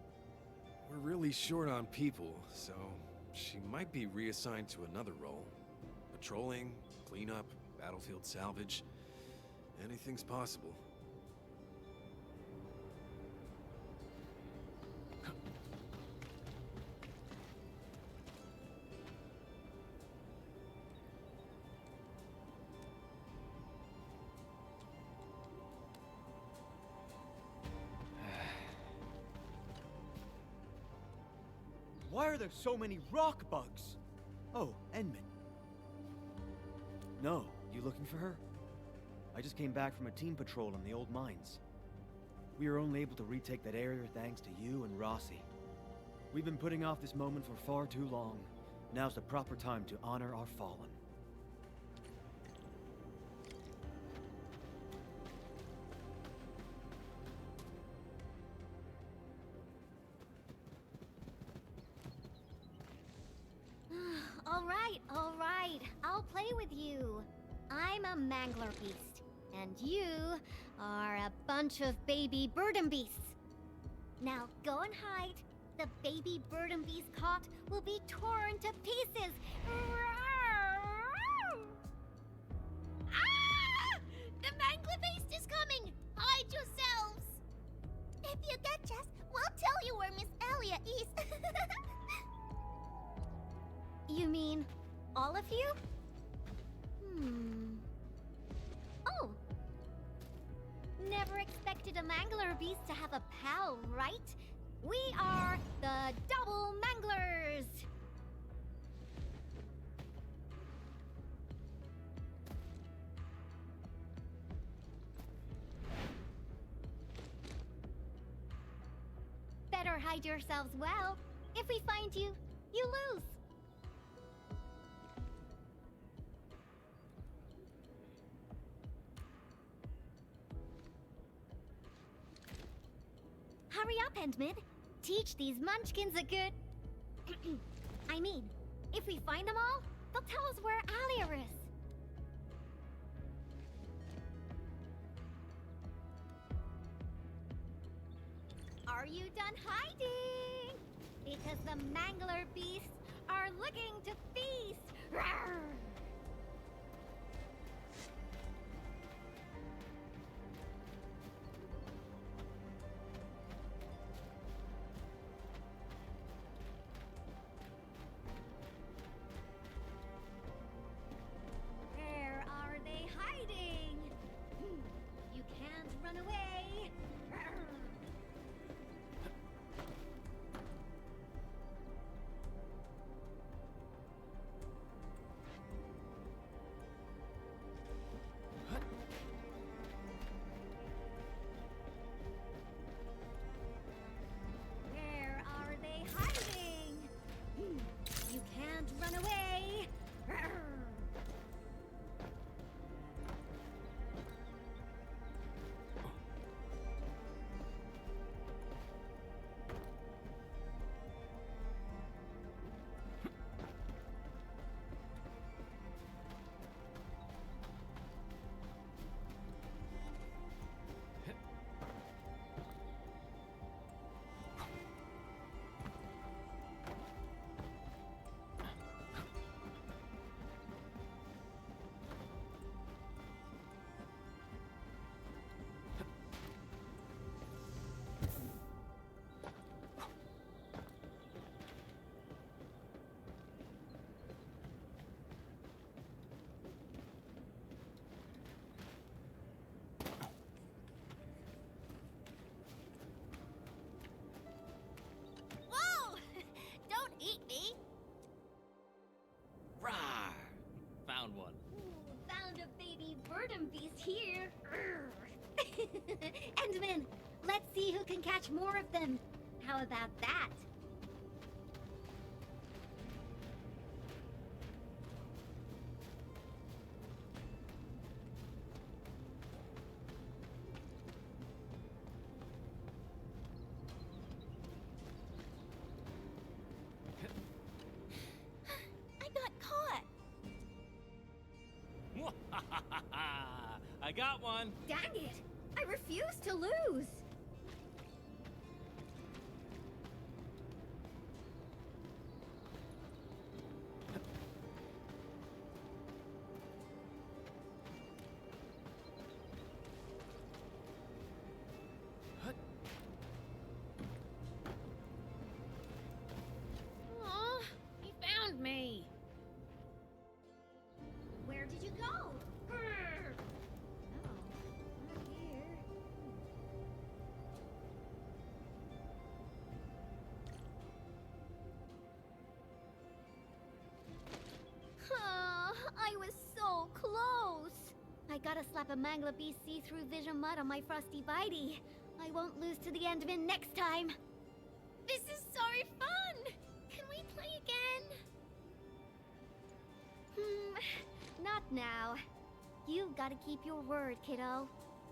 We're really short on people, so she might be reassigned to another role. Patrolling, cleanup, battlefield salvage. Anything's possible. Why are there so many rock bugs? Oh, Endman. No, you looking for her? I just came back from a team patrol in the old mines. We were only able to retake that area thanks to you and Rossi. We've been putting off this moment for far too long. Now's the proper time to honor our fallen. All right. I'll play with you. I'm a mangler beast, and you are a bunch of baby burden beasts. Now go and hide. The baby burden beast caught will be torn to pieces. Ah! The mangler beast is coming. Hide yourselves. If you catch us, we'll tell you where Miss Alia is. all of you? Oh! Never expected a Mangler beast to have a pal, right? We are the Double Manglers! Better hide yourselves well. If we find you, you lose. Hurry up, Endmid. Teach these munchkins a good... I mean, if we find them all, they'll tell us where Alia is. Are you done hiding? Because the Mangler beasts are looking to feast! Rawr! Where are they hiding? You can't run away! Rawr! Where are they hiding? You can't run away! Rawr! Whoa! Don't eat me! Rawr! Found one. Ooh, found a baby burden beast here. Endman, let's see who can catch more of them. How about that? I got caught. I got one. Dang it! I refuse to lose. Aw, he found me. Where did you go? Grr. Oh, not here. I was so close. I gotta slap a Mangler Beast see-through vision mud on my frosty bitey. I won't lose to the Enderman next time. This is so fun! Can we play again? Not now. You gotta keep your word, kiddo.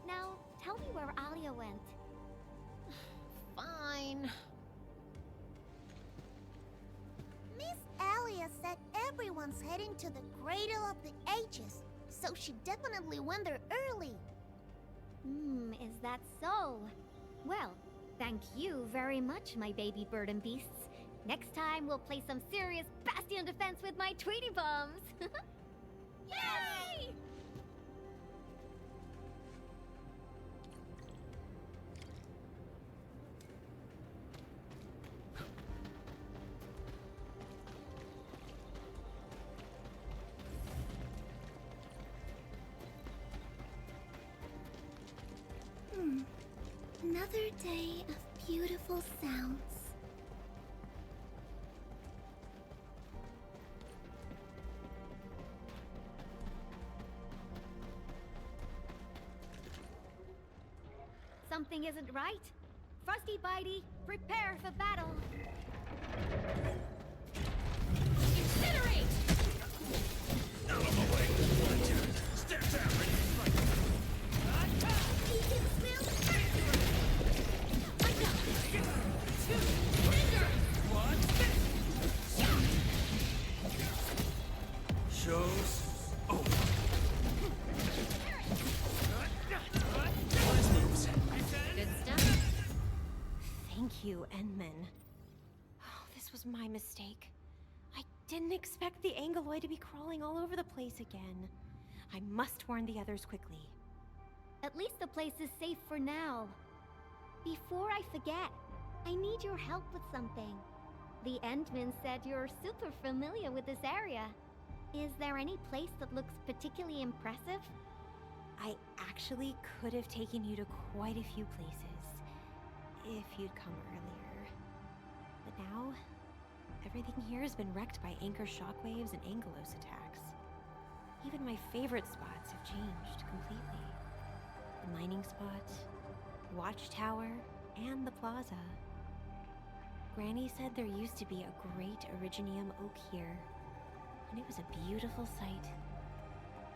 Now, tell me where Alia went. Fine. Miss Alia said everyone's heading to the Cradle of the Ages, so she definitely went there early. Is that so? Well, thank you very much, my baby bird and beasts. Next time, we'll play some serious bastion defense with my Tweety Bums. Yay! Another day of beautiful sounds. Something isn't right. Frosty Bitey, prepare for battle. Incinerate! Out of my way! Step down! Show's over. Good stuff. Thank you, Endman. Oh, this was my mistake. I didn't expect the Angeloid to be crawling all over the place again. I must warn the others quickly. At least the place is safe for now. Before I forget, I need your help with something. The Endman said you're super familiar with this area. Is there any place that looks particularly impressive? I actually could have taken you to quite a few places, if you'd come earlier. But now, everything here has been wrecked by anchor shockwaves and Angelos attacks. Even my favorite spots have changed completely. The mining spot, the watchtower, and the plaza. Granny said there used to be a great Originium oak here, and it was a beautiful sight.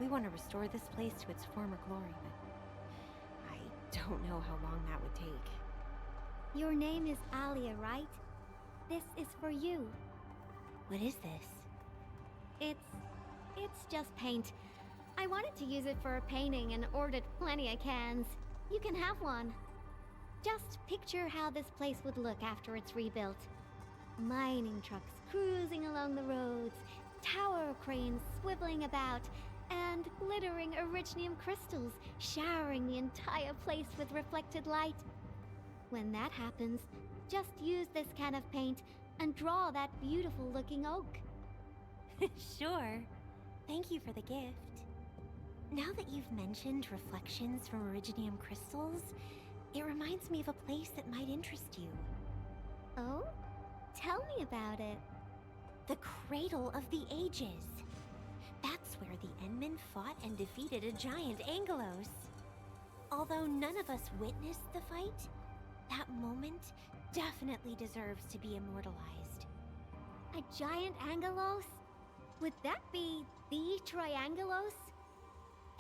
We want to restore this place to its former glory, but I don't know how long that would take. Your name is Alia, right? This is for you. What is this? It's just paint. I wanted to use it for a painting and ordered plenty of cans. You can have one. Just picture how this place would look after it's rebuilt. Mining trucks cruising along the roads, tower cranes swiveling about, and glittering Originium crystals showering the entire place with reflected light. When that happens, just use this can of paint and draw that beautiful looking oak. Sure. Thank you for the gift. Now that you've mentioned reflections from Originium crystals, it reminds me of a place that might interest you. Oh? Tell me about it. The Cradle of the Ages. That's where the Endmen fought and defeated a giant Angelos. Although none of us witnessed the fight, that moment definitely deserves to be immortalized. A giant Angelos? Would that be the Triangelos?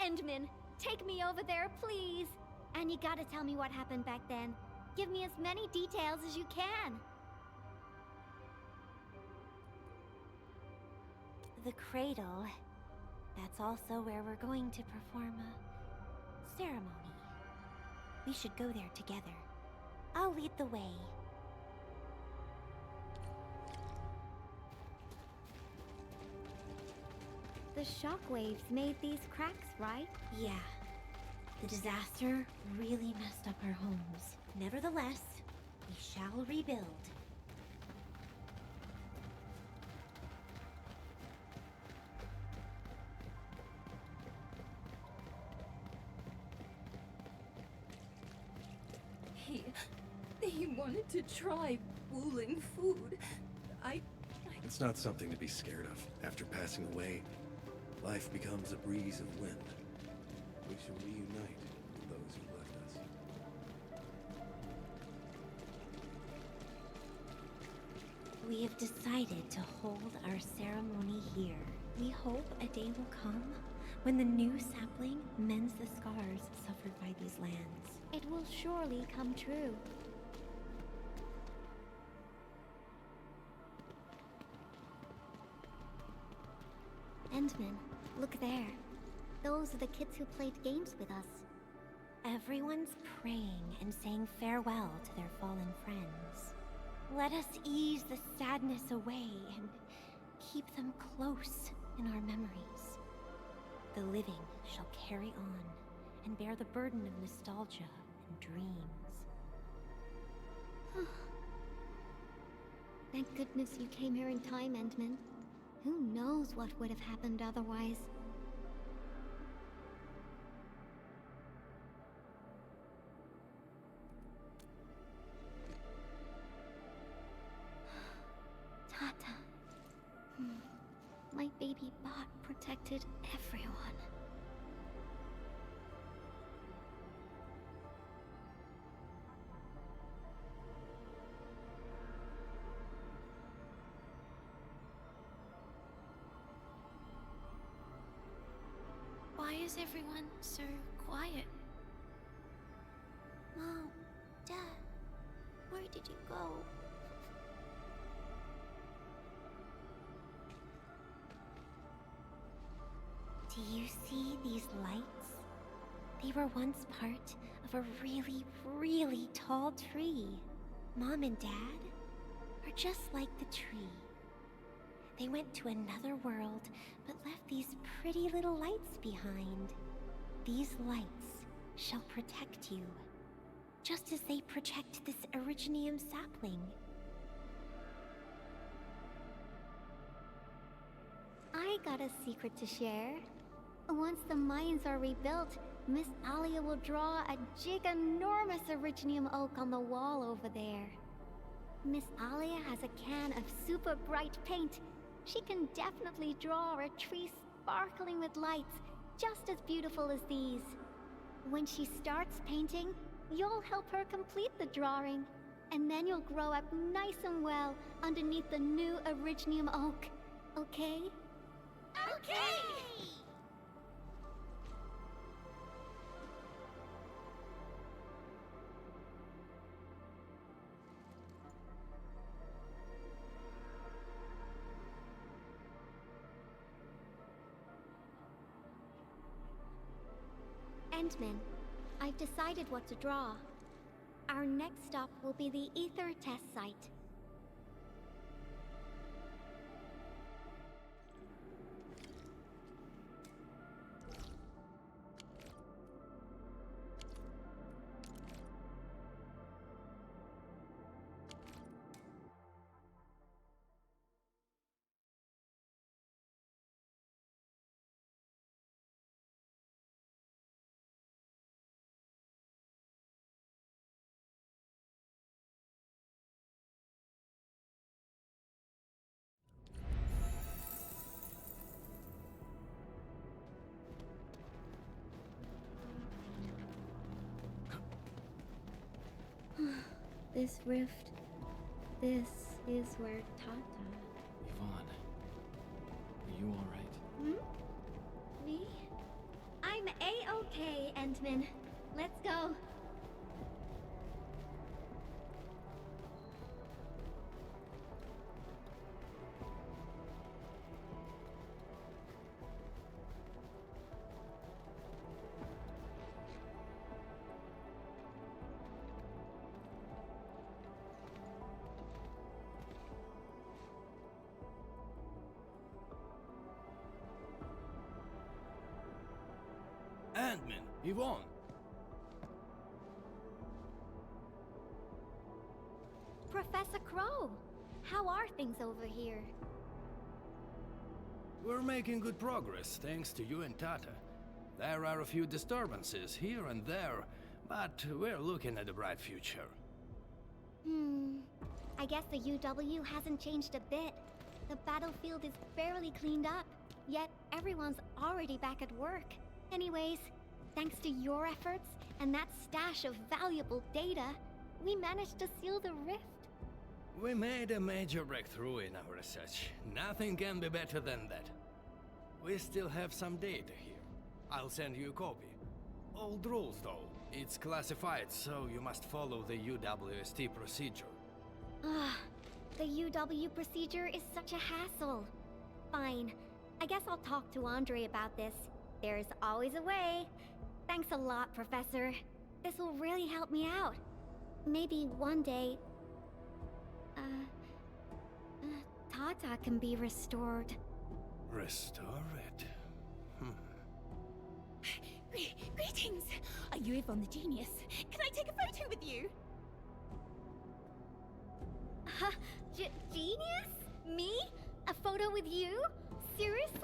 Endman, take me over there, please! And you gotta tell me what happened back then. Give me as many details as you can. The Cradle. That's also where we're going to perform a ceremony. We should go there together. I'll lead the way. The shockwaves made these cracks, right? Yeah. The disaster really messed up our homes. Nevertheless, we shall rebuild. He wanted to try pooling food. It's not something to be scared of. After passing away, life becomes a breeze of wind. We shall reunite with those who left us. We have decided to hold our ceremony here. We hope a day will come when the new sapling mends the scars suffered by these lands. It will surely come true. Endman, look there. Those are the kids who played games with us. Everyone's praying and saying farewell to their fallen friends. Let us ease the sadness away and keep them close in our memories. The living shall carry on and bear the burden of nostalgia and dreams. Thank goodness you came here in time, Endman. Who knows what would have happened otherwise? protected everyone. Why is everyone so quiet? Mom, Dad, where did you go? Do you see these lights? They were once part of a really, really tall tree. Mom and Dad are just like the tree. They went to another world, but left these pretty little lights behind. These lights shall protect you, just as they protect this Originium sapling. I got a secret to share. Once the mines are rebuilt, Miss Alia will draw a giganormous Originium oak on the wall over there. Miss Alia has a can of super bright paint. She can definitely draw a tree sparkling with lights, just as beautiful as these. When she starts painting, you'll help her complete the drawing, and then you'll grow up nice and well underneath the new Originium oak. Okay? Okay! Endman, I've decided what to draw. Our next stop will be the Ether test site. This rift, this is where Tata... Yvonne, are you alright? Me? I'm A-okay, Endman. Let's go. Ant-Man, Yvonne. Professor Crow, how are things over here? We're making good progress, thanks to you and Tata. There are a few disturbances here and there, but we're looking at a bright future. I guess the UW hasn't changed a bit. The battlefield is barely cleaned up, yet everyone's already back at work. Anyways, thanks to your efforts and that stash of valuable data, we managed to seal the rift. We made a major breakthrough in our research. Nothing can be better than that. We still have some data here. I'll send you a copy. Old rules, though. It's classified, so you must follow the UWST procedure. The UW procedure is such a hassle. Fine. I guess I'll talk to Andre about this. There's always a way. Thanks a lot, Professor. This will really help me out. Maybe one day... Tata can be restored. Restore it? Greetings! Are you Yvonne the Genius? Can I take a photo with you? Genius? Me? A photo with you? Seriously?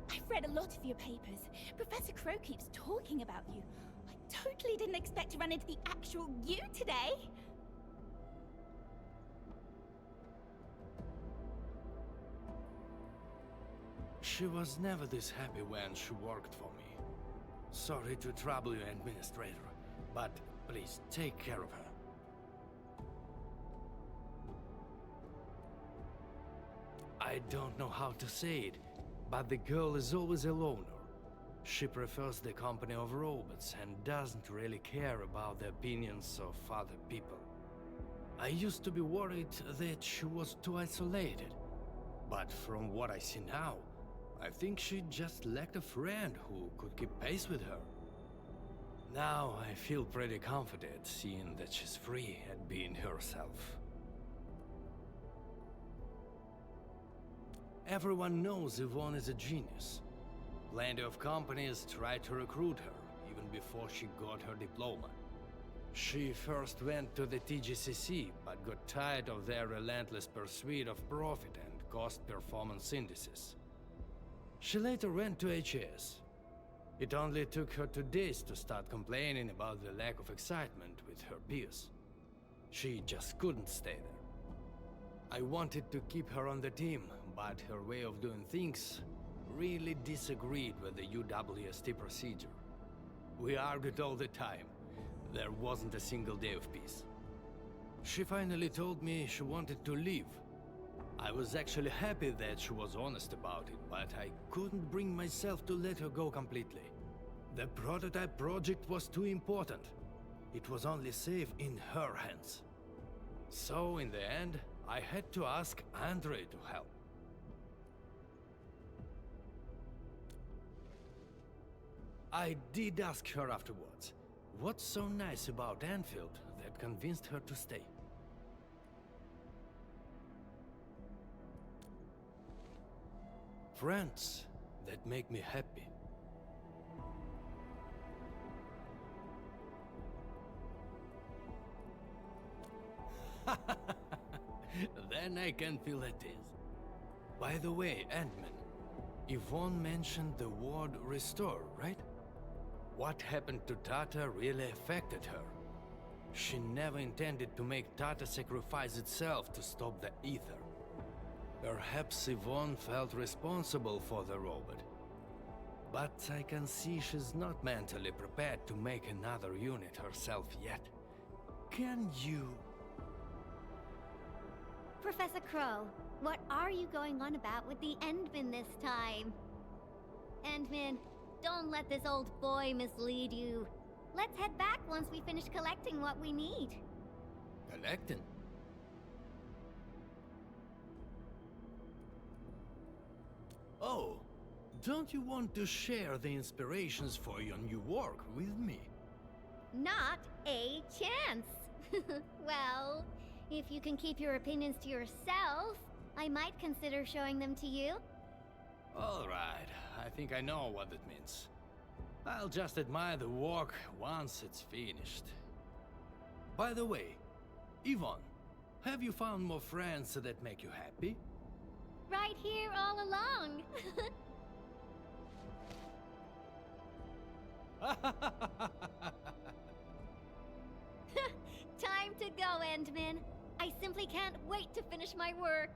I've read a lot of your papers. Professor Crow keeps talking about you. I totally didn't expect to run into the actual you today. She was never this happy when she worked for me. Sorry to trouble you, Administrator, but please take care of her. I don't know how to say it, but the girl is always a loner. She prefers the company of robots and doesn't really care about the opinions of other people. I used to be worried that she was too isolated, but from what I see now, I think she just lacked a friend who could keep pace with her. Now I feel pretty confident seeing that she's free at being herself. Everyone knows Yvonne is a genius. Plenty of companies tried to recruit her, even before she got her diploma. She first went to the TGCC, but got tired of their relentless pursuit of profit and cost performance indices. She later went to HAS. It only took her 2 days to start complaining about the lack of excitement with her peers. She just couldn't stay there. I wanted to keep her on the team, but her way of doing things really disagreed with the UWST procedure. We argued all the time. There wasn't a single day of peace. She finally told me she wanted to leave. I was actually happy that she was honest about it, but I couldn't bring myself to let her go completely. The prototype project was too important. It was only safe in her hands. So in the end, I had to ask Andre to help. I did ask her afterwards, what's so nice about Endfield that convinced her to stay? Friends that make me happy. Then I can feel at ease. By the way, Ant-Man, Yvonne mentioned the word restore, right? What happened to Tata really affected her. She never intended to make Tata sacrifice itself to stop the ether. Perhaps Yvonne felt responsible for the robot. But I can see she's not mentally prepared to make another unit herself yet. Can you? Professor Crow, what are you going on about with the Endman this time? Endman, don't let this old boy mislead you. Let's head back once we finish collecting what we need. Collecting? Oh, don't you want to share the inspirations for your new work with me? Not a chance. Well, if you can keep your opinions to yourself, I might consider showing them to you. All right, I think I know what it means. I'll just admire the work once it's finished. By the way, Yvonne, have you found more friends that make you happy? Right here all along. Time to go, Endman. I simply can't wait to finish my work.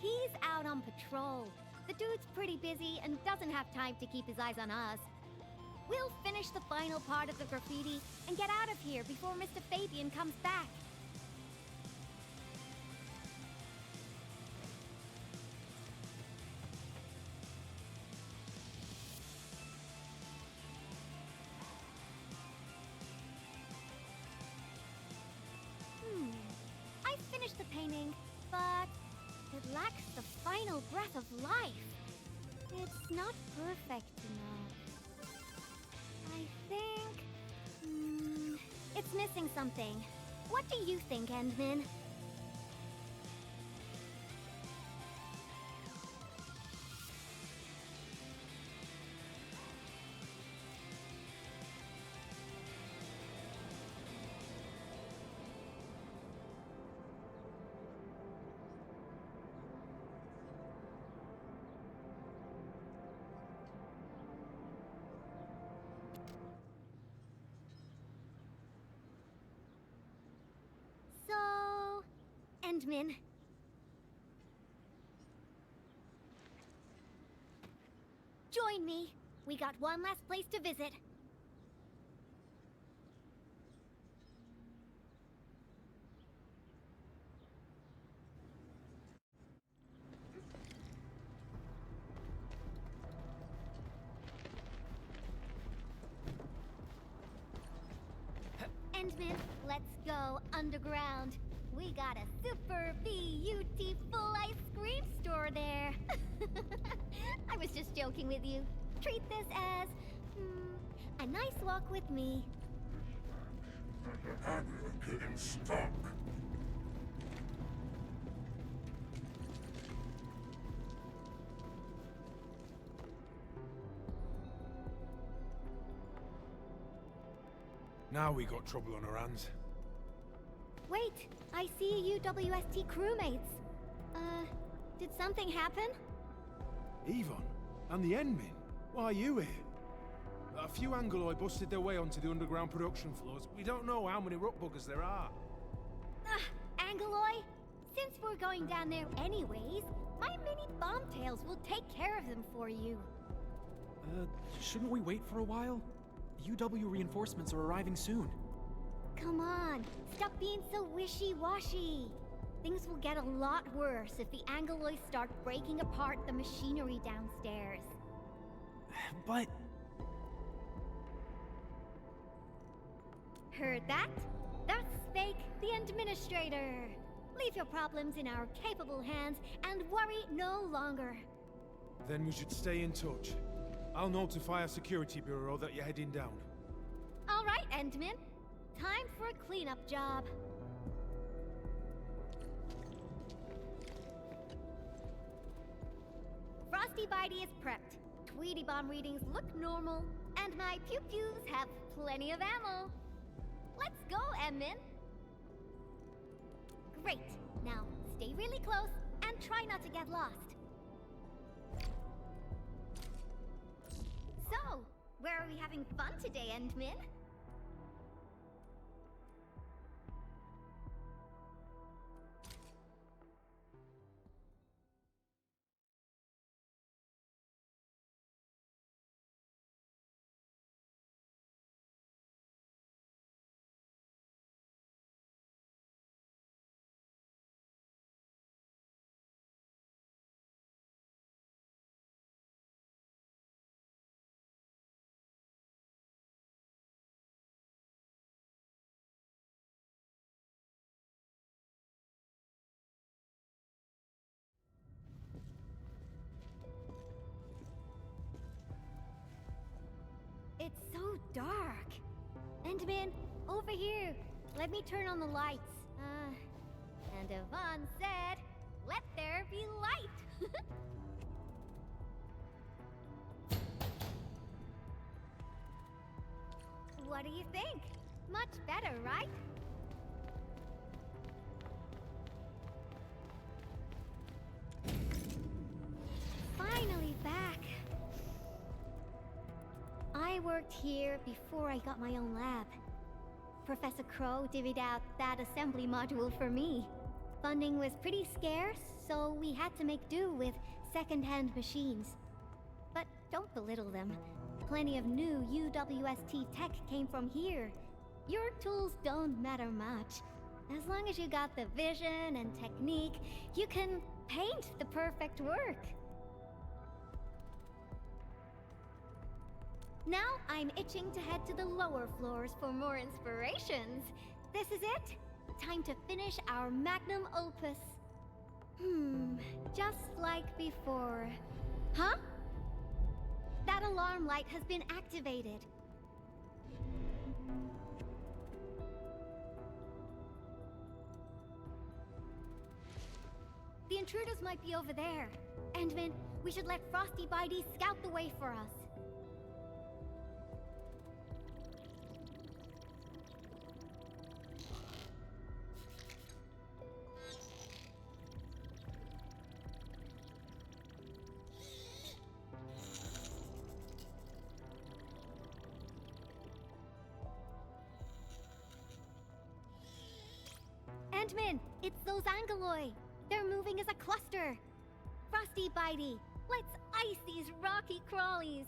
He's out on patrol. The dude's pretty busy and doesn't have time to keep his eyes on us. We'll finish the final part of the graffiti and get out of here before Mr. Fabian comes back. I finished the painting, but it lacks the final breath of life. It's not perfect enough. it's missing something. What do you think, Endman? Endman. Join me. We got one last place to visit. Endman, let's go underground. We got a super beautiful ice cream store there. I was just joking with you. Treat this as, a nice walk with me. I'm getting stuck. Now we got trouble on our hands. Wait, I see UWST crewmates. Did something happen? Yvonne? And the Endmin? Why are you here? A few Angoloi busted their way onto the underground production floors. We don't know how many rock buggers there are. Angoloi? Since we're going down there anyways, my mini bombtails will take care of them for you. Shouldn't we wait for a while? UW reinforcements are arriving soon. Come on, stop being so wishy-washy. Things will get a lot worse if the Angoloi start breaking apart the machinery downstairs. But... Heard that? That's Fake, the Administrator. Leave your problems in our capable hands and worry no longer. Then we should stay in touch. I'll notify our security bureau that you're heading down. All right, Endman. Time for a cleanup job. Frosty Bitey is prepped. Tweety Bomb readings look normal, and my pew-pews have plenty of ammo. Let's go, Endman. Great. Now, stay really close and try not to get lost. So, where are we having fun today, Endman? It's so dark. Endman, over here. Let me turn on the lights. And Yvonne said, let there be light. What do you think? Much better, right? Finally back. I worked here before I got my own lab. Professor Crow divvied out that assembly module for me. Funding was pretty scarce, so we had to make do with second-hand machines. But don't belittle them. Plenty of new UWST tech came from here. Your tools don't matter much. As long as you got the vision and technique, you can paint the perfect work. Now I'm itching to head to the lower floors for more inspirations. This is it. Time to finish our magnum opus. Just like before. Huh? That alarm light has been activated. intruders might be over there. Endman, we should let Frosty Bitey scout the way for us. Endman, it's those Angeloi. They're moving as a cluster. Frosty Bitey, let's ice these rocky crawlies.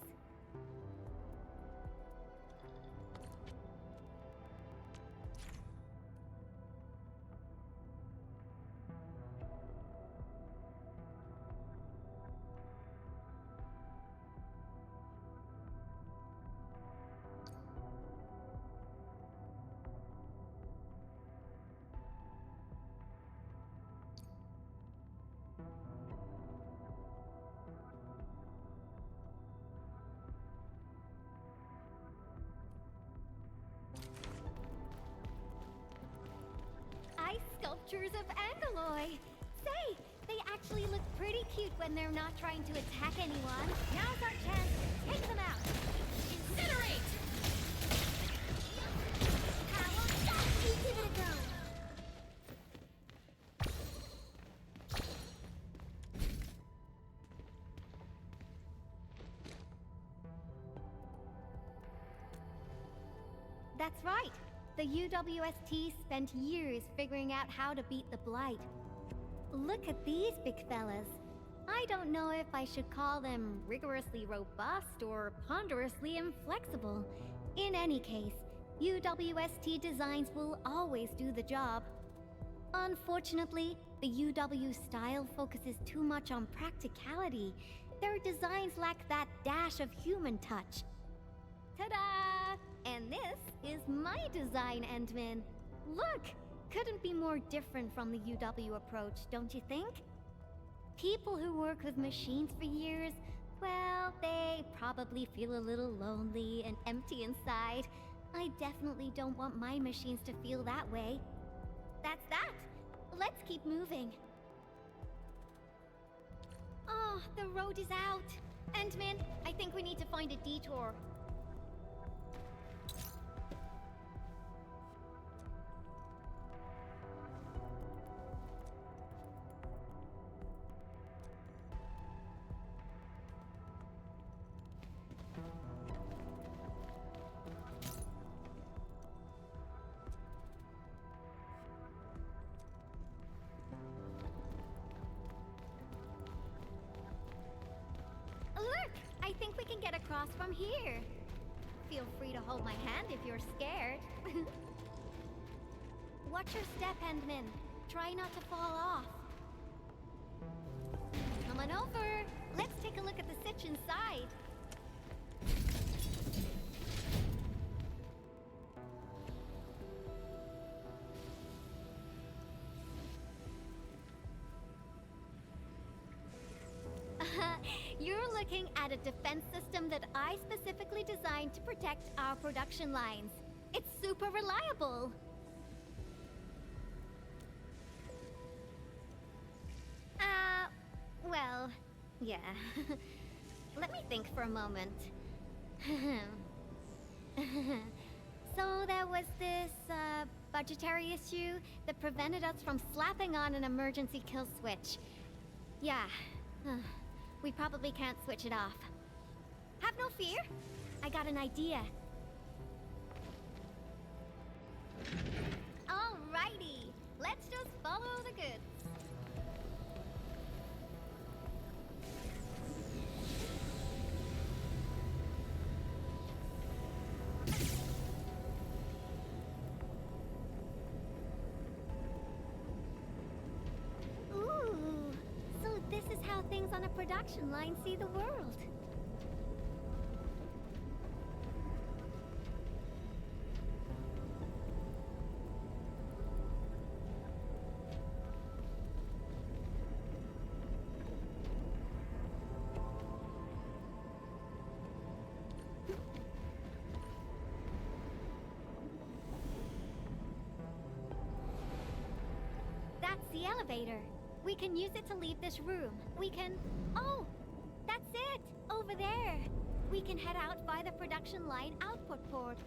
Sculptures of Angeloi. Say, they actually look pretty cute when they're not trying to attack anyone. Now's our chance to take them out. Incinerate! Power shot! Give it a go! That's right. The UWST spent years figuring out how to beat the Blight. Look at these big fellas. I don't know if I should call them rigorously robust or ponderously inflexible. In any case, UWST designs will always do the job. Unfortunately, the UW style focuses too much on practicality. Their designs lack that dash of human touch. Ta-da! And this is my design, Endman. Look! Couldn't be more different from the UW approach, don't you think? People who work with machines for years, well, they probably feel a little lonely and empty inside. I definitely don't want my machines to feel that way. That's that! Let's keep moving. Oh, the road is out. Endman, I think we need to find a detour. I think we can get across from here. Feel free to hold my hand if you're scared. Watch your step, Endman. Try not to fall off. Come on over. Let's take a look at the sitch inside. You're looking at a defense system that I specifically designed to protect our production lines. It's super reliable. Well, yeah. Let me think for a moment. So there was this, budgetary issue that prevented us from slapping on an emergency kill switch. Yeah. We probably can't switch it off. Have no fear. I got an idea. Alrighty. Let's just follow the goods. This is how things on a production line see the world. That's the elevator. We can use it to leave this room. We can... Oh! That's it! Over there! We can head out by the production line output port.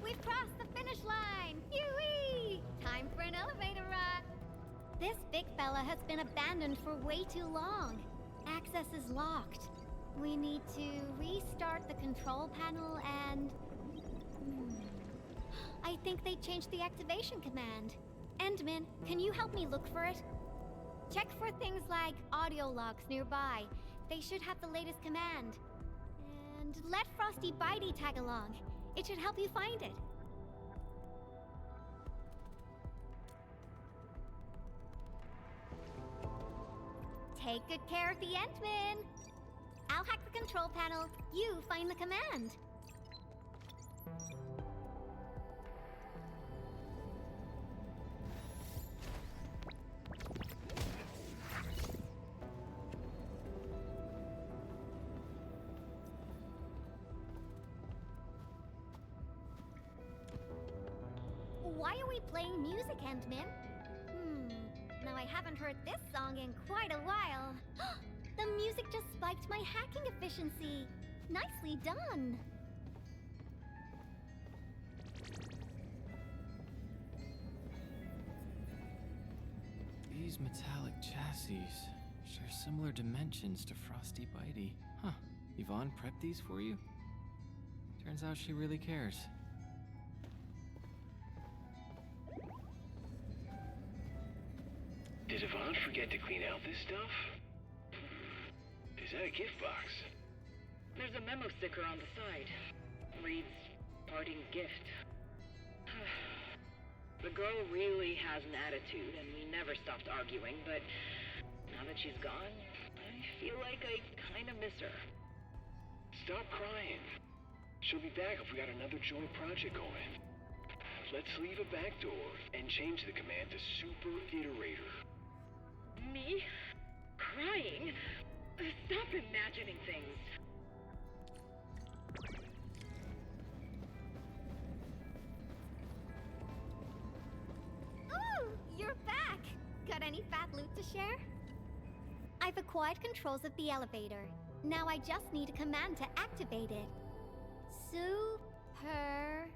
We've crossed the finish line! Yoo-wee! Time for an elevator ride! This big fella has been abandoned for way too long. Access is locked. We need to restart the control panel and... I think they changed the activation command. Endman, can you help me look for it? Check for things like audio logs nearby. They should have the latest command. And let Frosty Bitey tag along. It should help you find it. Take good care of the Endman. I'll hack the control panel. You find the command. Why are we playing music, Endman? Now I haven't heard this song in quite a while. The music just spiked my hacking efficiency. Nicely done. These metallic chassis share similar dimensions to Frosty Bitey. Huh. Yvonne prepped these for you? Turns out she really cares. Did Yvonne forget to clean out this stuff? Is that a gift box? There's a memo sticker on the side. Reads, parting gift. The girl really has an attitude, and we never stopped arguing, but now that she's gone, I feel like I kinda miss her. Stop crying. She'll be back if we got another joint project going. Let's leave a back door and change the command to Super Iterator. Me? Crying? Stop imagining things. Ooh, you're back! Got any fat loot to share? I've acquired controls of the elevator. Now I just need a command to activate it. Super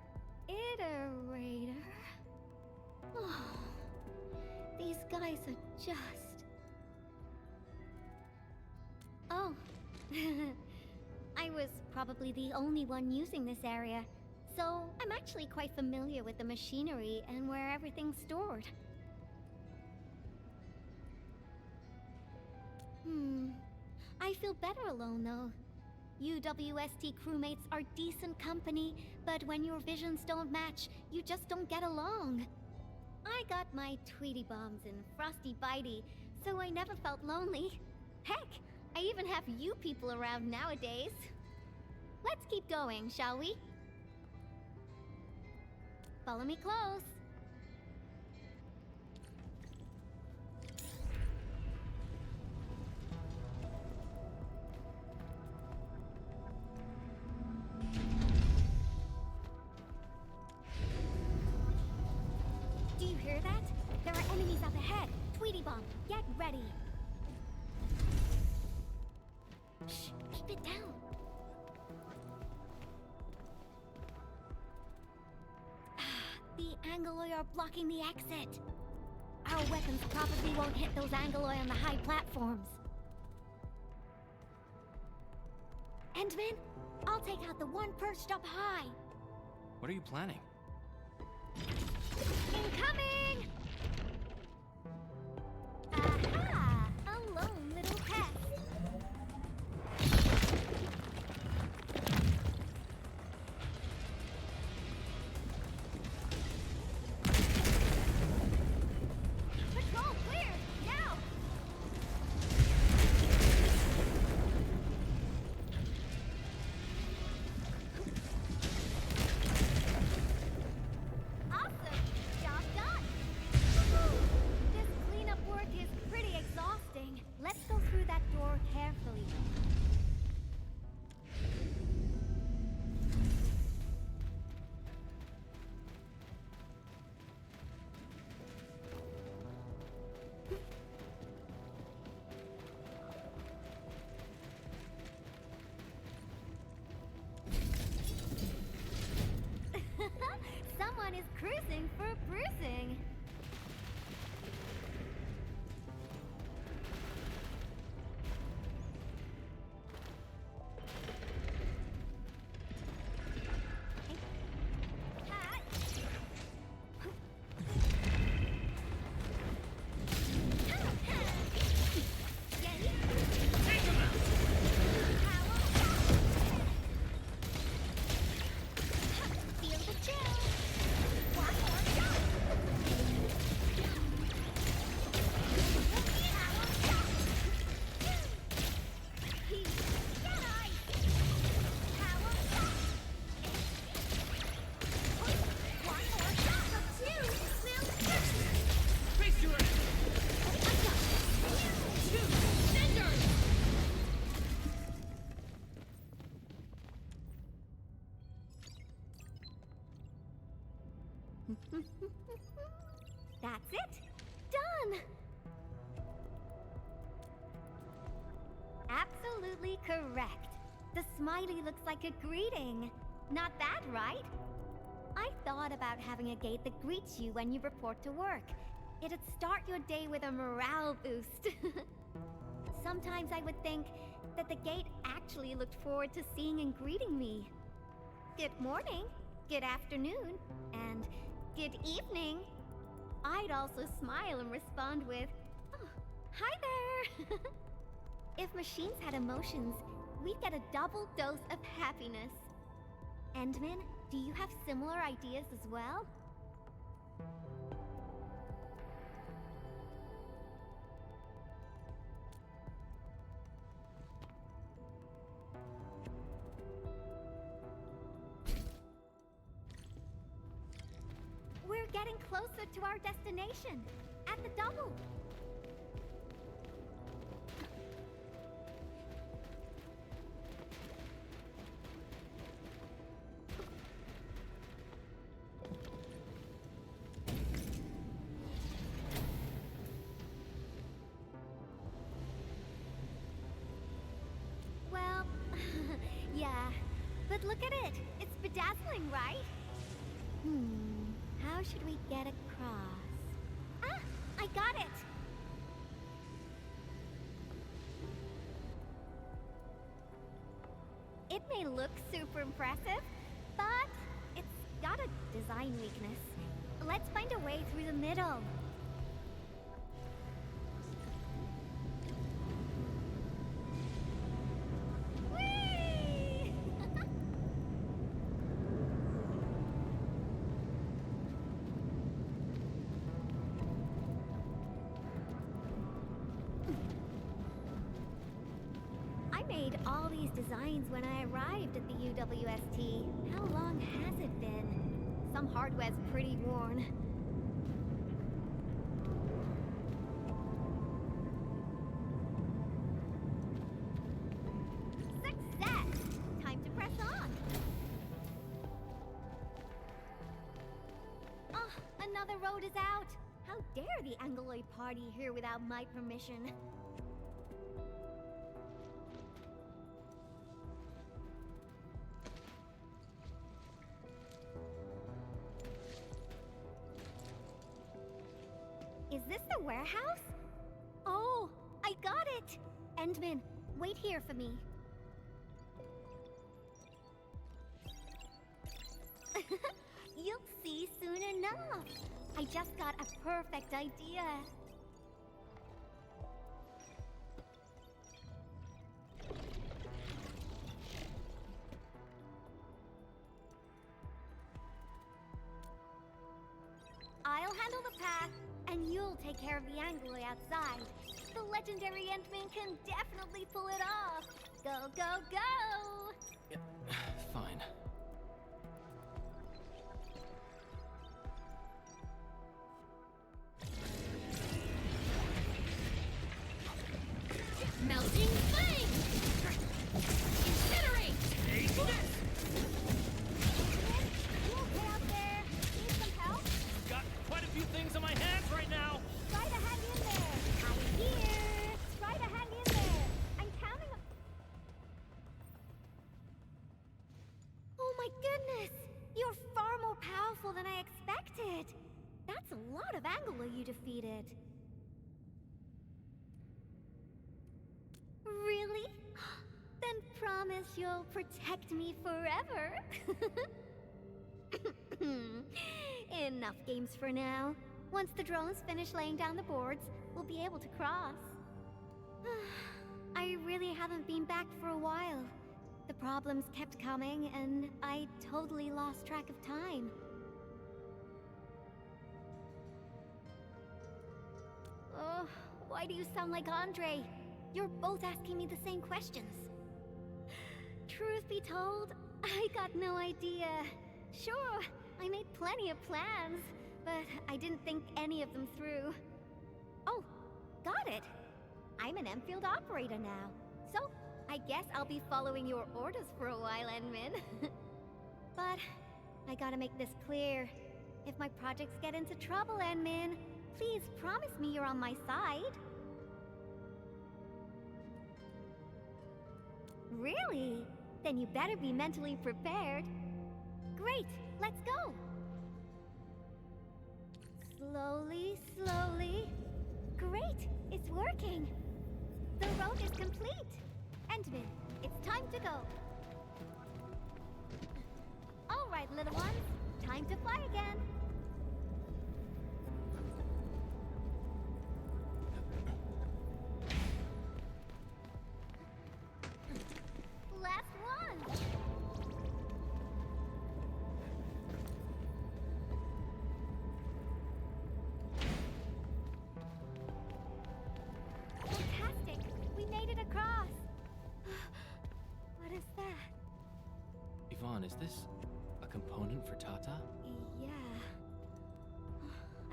Iterator. Oh, these guys are just... Oh, I was probably the only one using this area, so I'm actually quite familiar with the machinery and where everything's stored. I feel better alone, though. UWST crewmates are decent company, but when your visions don't match, you just don't get along. I got my Tweety Bombs and Frosty Bitey, so I never felt lonely. Heck, I even have you people around nowadays. Let's keep going, shall we? Follow me close. Do you hear that? There are enemies up ahead. Tweety Bomb, get ready. Shh, keep it down. The Angoloi are blocking the exit. Our weapons probably won't hit those Angoloi on the high platforms. Endman, I'll take out the one perched up high. What are you planning? Incoming! Aha! A lone little pet. That's it. Done! Absolutely correct. The smiley looks like a greeting. Not that, right? I thought about having a gate that greets you when you report to work. It'd start your day with a morale boost. Sometimes I would think that the gate actually looked forward to seeing and greeting me. Good morning, good afternoon, and good evening. I'd also smile and respond with, "Oh, hi there." If machines had emotions, we'd get a double dose of happiness. Endman, do you have similar ideas as well? We're getting closer to our destination. At the double. Well, yeah. But look at it. It's bedazzling, right? How should we get across? Ah! I got it! It may look super impressive, but it's got a design weakness. Let's find a way through the middle. Whee! I made all these designs when I arrived at the UWST. How long has it been? Some hardware's pretty worn. Success! Time to press on. Oh, another road is out. How dare the Angloid party here without my permission? Is this the warehouse? Oh, I got it! Endman, wait here for me. You'll see soon enough. I just got a perfect idea. I'll handle the path, and you'll take care of the Angloid outside. The legendary Endman can definitely pull it off. Go, go, go! Fine. Melting flame! Incinerate! You okay out there? Need some help? Got quite a few things on my hands right now. Try to hang in there. I'm here. Try to hang in there. I'm counting on... Oh my goodness! You're far more powerful than I expected. That's a lot of Anglo you defeated. Really? Then promise you'll protect me forever. Enough games for now. Once the drones finish laying down the boards, we'll be able to cross. I really haven't been back for a while. The problems kept coming, and I totally lost track of time. Oh, why do you sound like Andre? You're both asking me the same questions. Truth be told, I got no idea. Sure, I made plenty of plans, but I didn't think any of them through. Oh, got it. I'm an Endfield operator now, so I guess I'll be following your orders for a while, Endman. But I gotta make this clear. If my projects get into trouble, Enmin, please promise me you're on my side. Really? Then you better be mentally prepared. Great, let's go! Slowly, slowly. Great, it's working. The road is complete. Endman, it's time to go. All right, little ones, time to fly again. Last one. Fantastic! We made it across! What is that? Yvonne, is this a component for Tata? Yeah.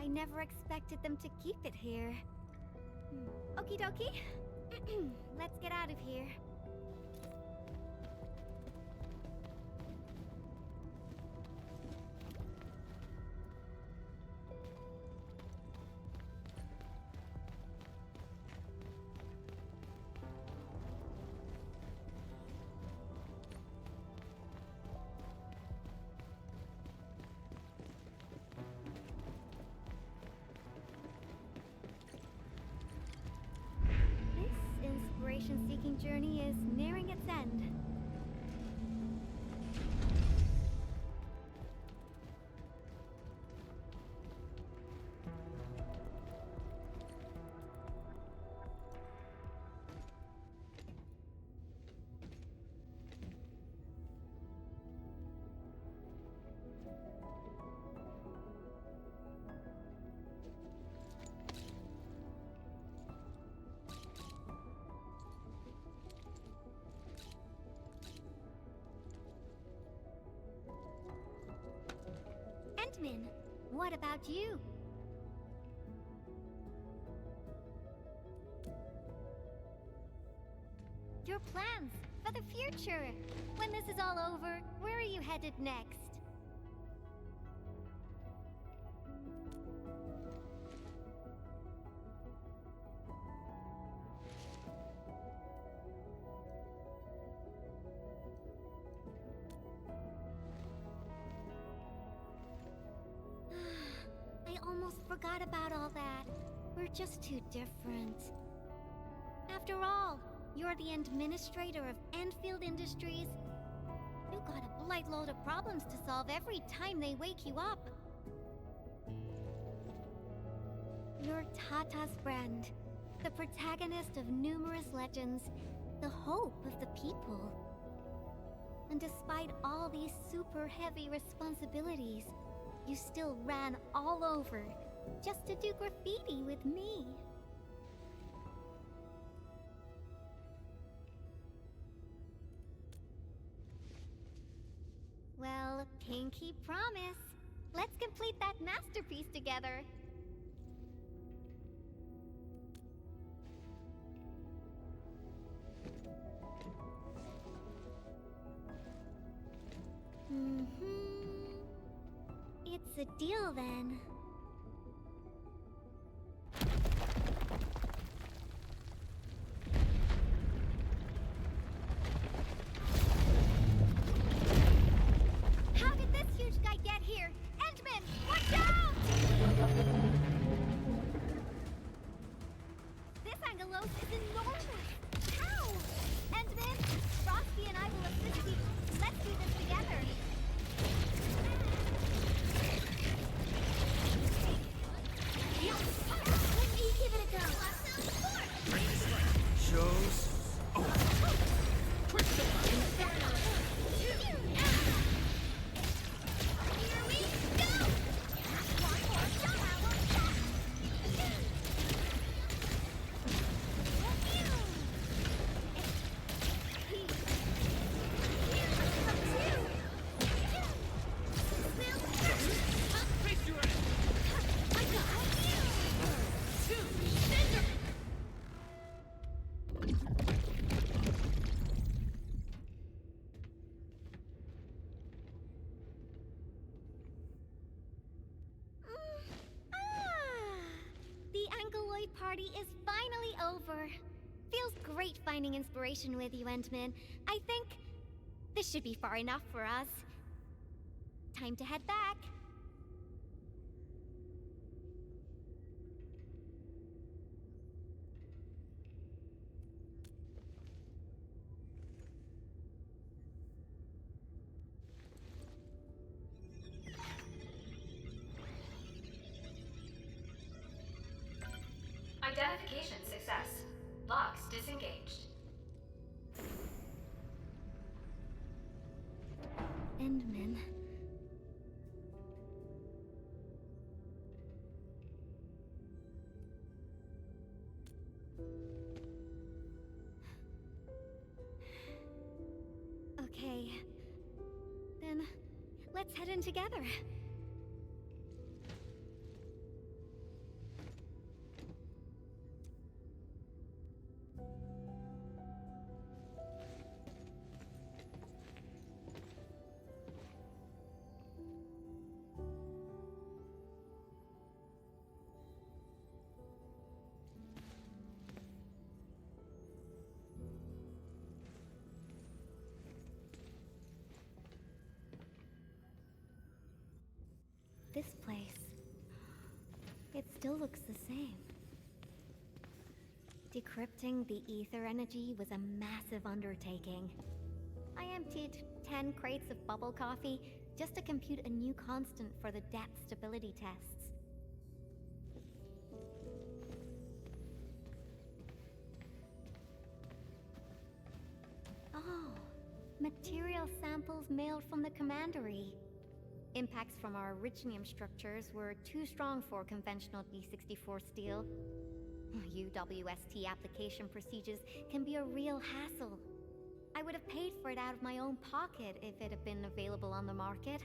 I never expected them to keep it here. Okie dokie. Let's get out of here. Inspiration-seeking journey is nearing its end. Endman, what about you? Your plans for the future. When this is all over, where are you headed next? Almost forgot about all that. We're just too different. After all, you're the administrator of Endfield Industries. You got a blight load of problems to solve every time they wake you up. You're Tata's friend, the protagonist of numerous legends, the hope of the people. And despite all these super heavy responsibilities, you still ran all over just to do graffiti with me. Well, pinky promise. Let's complete that masterpiece together. It's a deal then. How did this huge guy get here? Endman, watch out! This Angelos is enormous. How? Endman, Frosty and I will assist you. Let's do this together. party is finally over. Feels great finding inspiration with you, Endman. I think this should be far enough for us. Time to head back. Identification success. Locks disengaged. Endman. Okay. Then, let's head in together. This place, it still looks the same. Decrypting the ether energy was a massive undertaking. I emptied 10 crates of bubble coffee just to compute a new constant for the depth stability tests. Oh, material samples mailed from the commandery. Impacts from our originium structures were too strong for conventional D64 steel. UWST application procedures can be a real hassle. I would have paid for it out of my own pocket if it had been available on the market.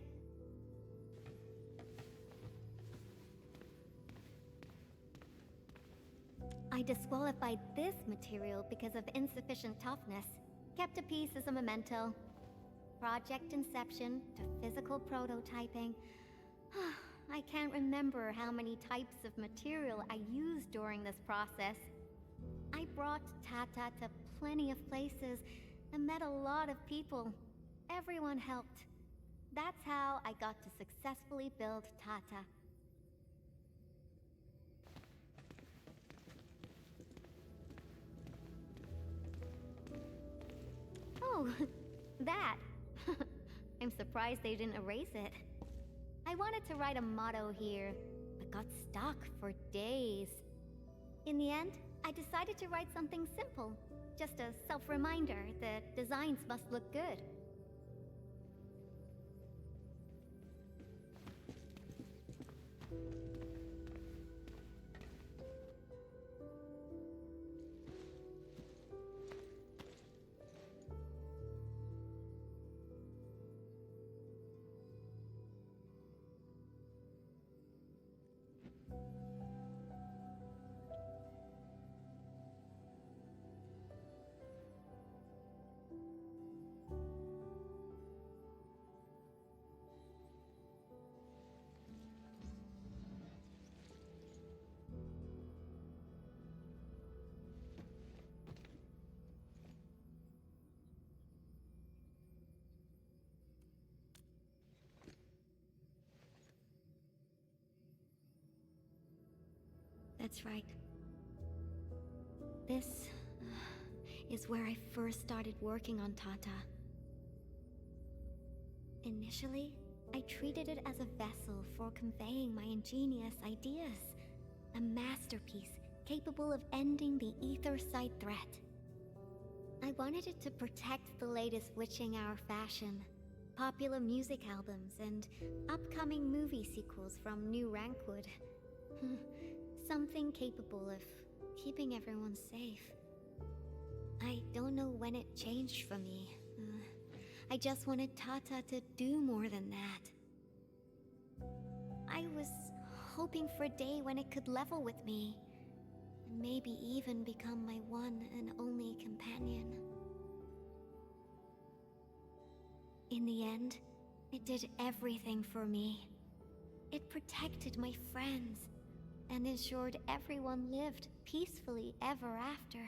I disqualified this material because of insufficient toughness. Kept a piece as a memento. Project inception to physical prototyping. I can't remember how many types of material I used during this process. I brought Tata to plenty of places and met a lot of people. Everyone helped. That's how I got to successfully build Tata. Oh, that. I'm surprised they didn't erase it. I wanted to write a motto here, but got stuck for days. In the end, I decided to write something simple. Just a self-reminder that designs must look good. That's right. This is where I first started working on Tata. Initially, I treated it as a vessel for conveying my ingenious ideas. A masterpiece capable of ending the ether site threat. I wanted it to protect the latest witching hour fashion, popular music albums, and upcoming movie sequels from New Rankwood. Something capable of keeping everyone safe. I don't know when it changed for me. I just wanted Tata to do more than that. I was hoping for a day when it could level with me, and maybe even become my one and only companion. In the end, it did everything for me. It protected my friends, and ensured everyone lived peacefully ever after.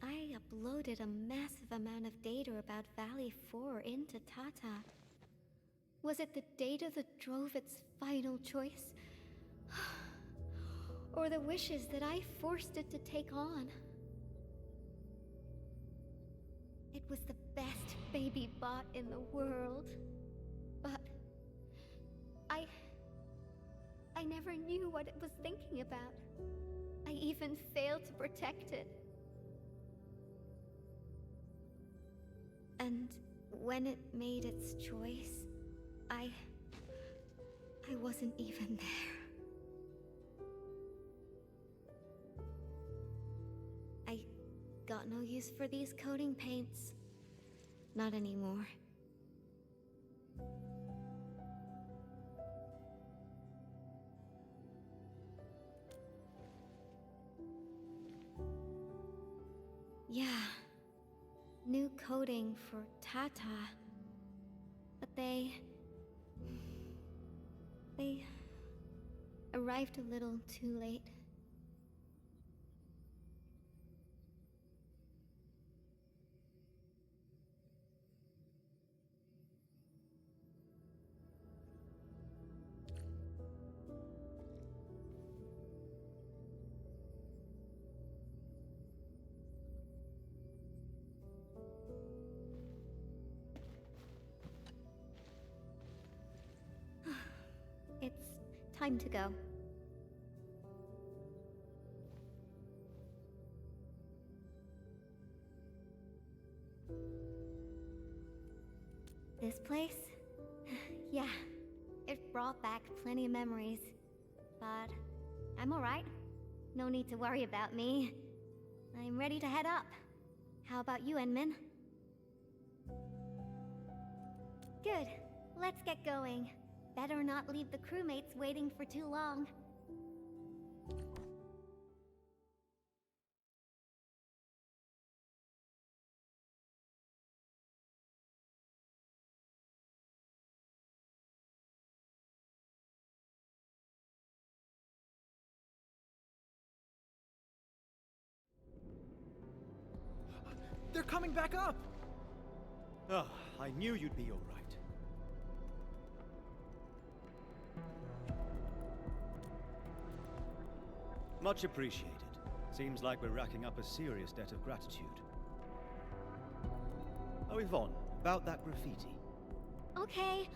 I uploaded a massive amount of data about Valley 4 into Tata. Was it the data that drove its final choice? Or the wishes that I forced it to take on? It was the best baby bot in the world. But I never knew what it was thinking about. I even failed to protect it. And when it made its choice, I wasn't even there. I got no use for these coating paints. Not anymore. Yeah. New coating for Tata. But they arrived a little too late. It's time to go. This place? Yeah, it brought back plenty of memories. But I'm alright. No need to worry about me. I'm ready to head up. How about you, Enmin? Good. Let's get going. Better not leave the crewmates waiting for too long. They're coming back up! Oh, I knew you'd be alright. Much appreciated. Seems like we're racking up a serious debt of gratitude. Oh, Yvonne, about that graffiti. Okay.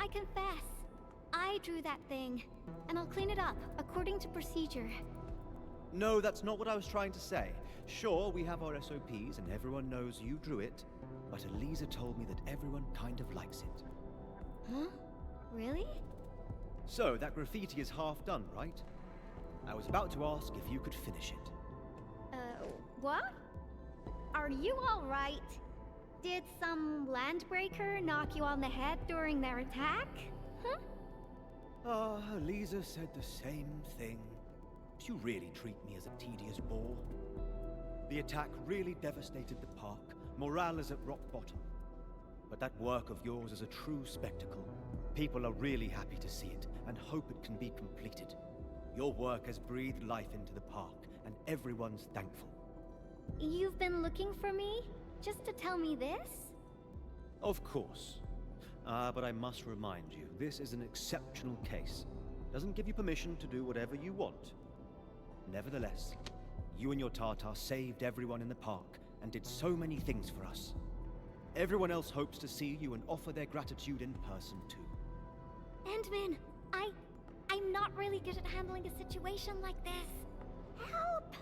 I confess. I drew that thing, and I'll clean it up according to procedure. No, that's not what I was trying to say. Sure, we have our SOPs and everyone knows you drew it, but Elisa told me that everyone kind of likes it. Huh? Really? So, that graffiti is half done, right? I was about to ask if you could finish it. What? Are you alright? Did some landbreaker knock you on the head during their attack? Huh? Elisa said the same thing. Do you really treat me as a tedious bore? The attack really devastated the park. Morale is at rock bottom. But that work of yours is a true spectacle. People are really happy to see it, and hope it can be completed. Your work has breathed life into the park, and everyone's thankful. You've been looking for me? Just to tell me this? Of course. But I must remind you, this is an exceptional case. Doesn't give you permission to do whatever you want. Nevertheless, you and your Tartar saved everyone in the park, and did so many things for us. Everyone else hopes to see you and offer their gratitude in person too. Endmin, I'm not really good at handling a situation like this. Help!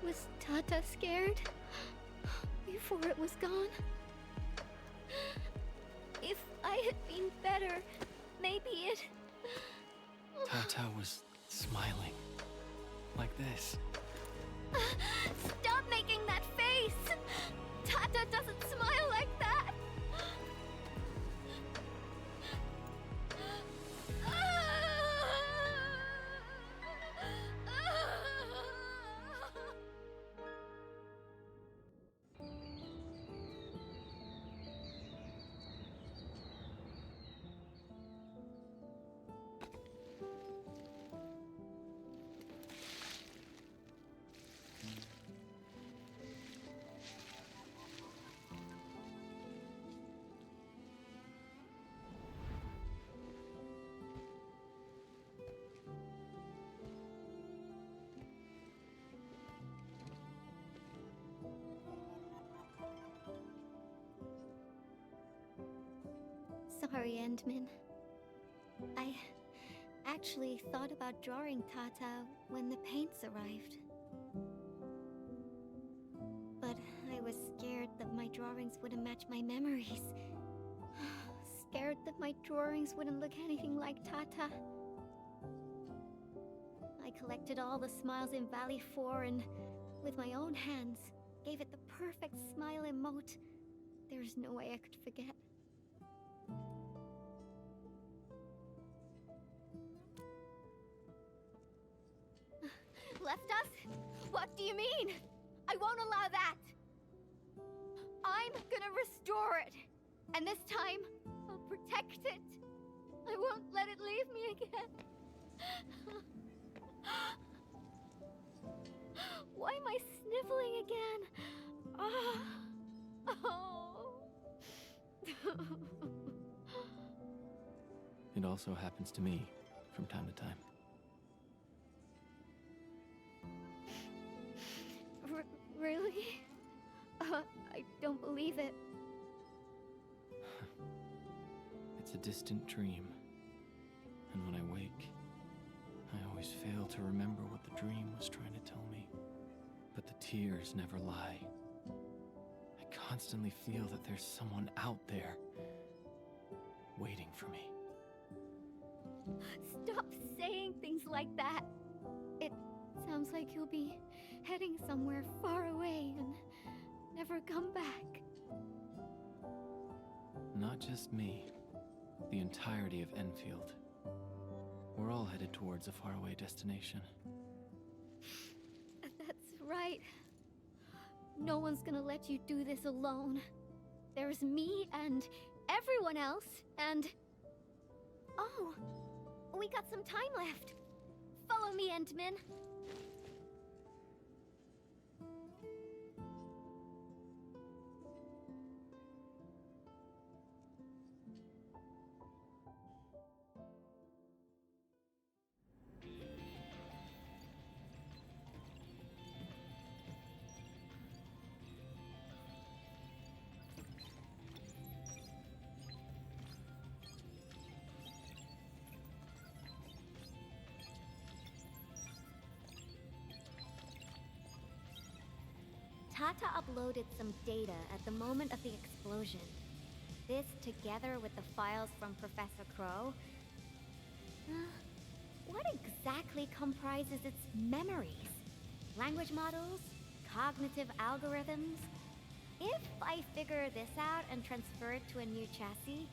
Was Tata scared? Before it was gone? If I had been better, maybe it... Tata was smiling. Like this. Stop making that face! Tata doesn't smile like that! Sorry, Endman. I actually thought about drawing Tata when the paints arrived. But I was scared that my drawings wouldn't match my memories. Scared that my drawings wouldn't look anything like Tata. I collected all the smiles in Valley 4 and, with my own hands, gave it the perfect smile emote. There's no way I could forget. Left us? What do you mean? I won't allow that! I'm gonna restore it! And this time, I'll protect it! I won't let it leave me again! Why am I sniffling again? Oh. It also happens to me from time to time. Really? I don't believe it. It's a distant dream. And when I wake, I always fail to remember what the dream was trying to tell me. But the tears never lie. I constantly feel that there's someone out there waiting for me. Stop saying things like that. It sounds like you'll be heading somewhere far away and never come back. Not just me. The entirety of Endfield. We're all headed towards a faraway destination. That's right. No one's gonna let you do this alone. There's me and everyone else, and... Oh, we got some time left. Follow me, Endman. Tata uploaded some data at the moment of the explosion. This, together with the files from Professor Crow... what exactly comprises its memories? Language models? Cognitive algorithms? If I figure this out and transfer it to a new chassis...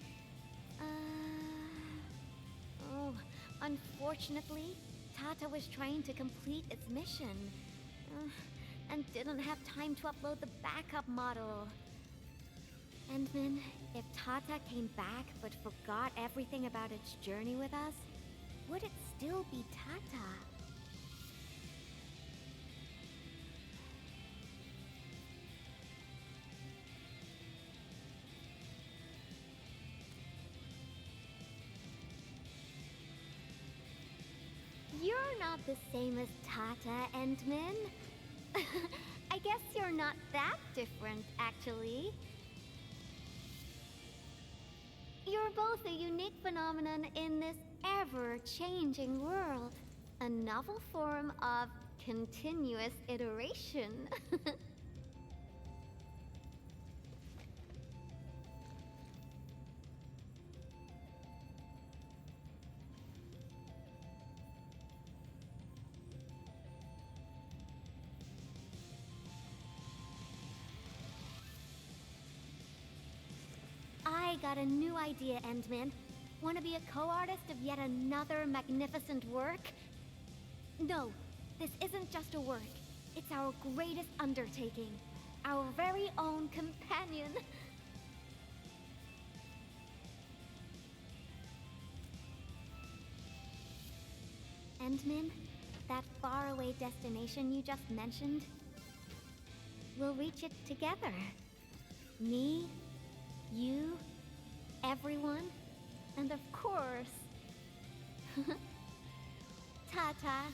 Oh, unfortunately, Tata was trying to complete its mission. And didn't have time to upload the backup model. Endman, if Tata came back but forgot everything about its journey with us, would it still be Tata? You're not the same as Tata, Endman. I guess you're not that different, actually. You're both a unique phenomenon in this ever-changing world. A novel form of continuous iteration. I got a new idea, Endman. Want to be a co-artist of yet another magnificent work? No, this isn't just a work. It's our greatest undertaking. Our very own companion. Endman, that faraway destination you just mentioned, we'll reach it together. Me, you, everyone, and of course, Ta-ta.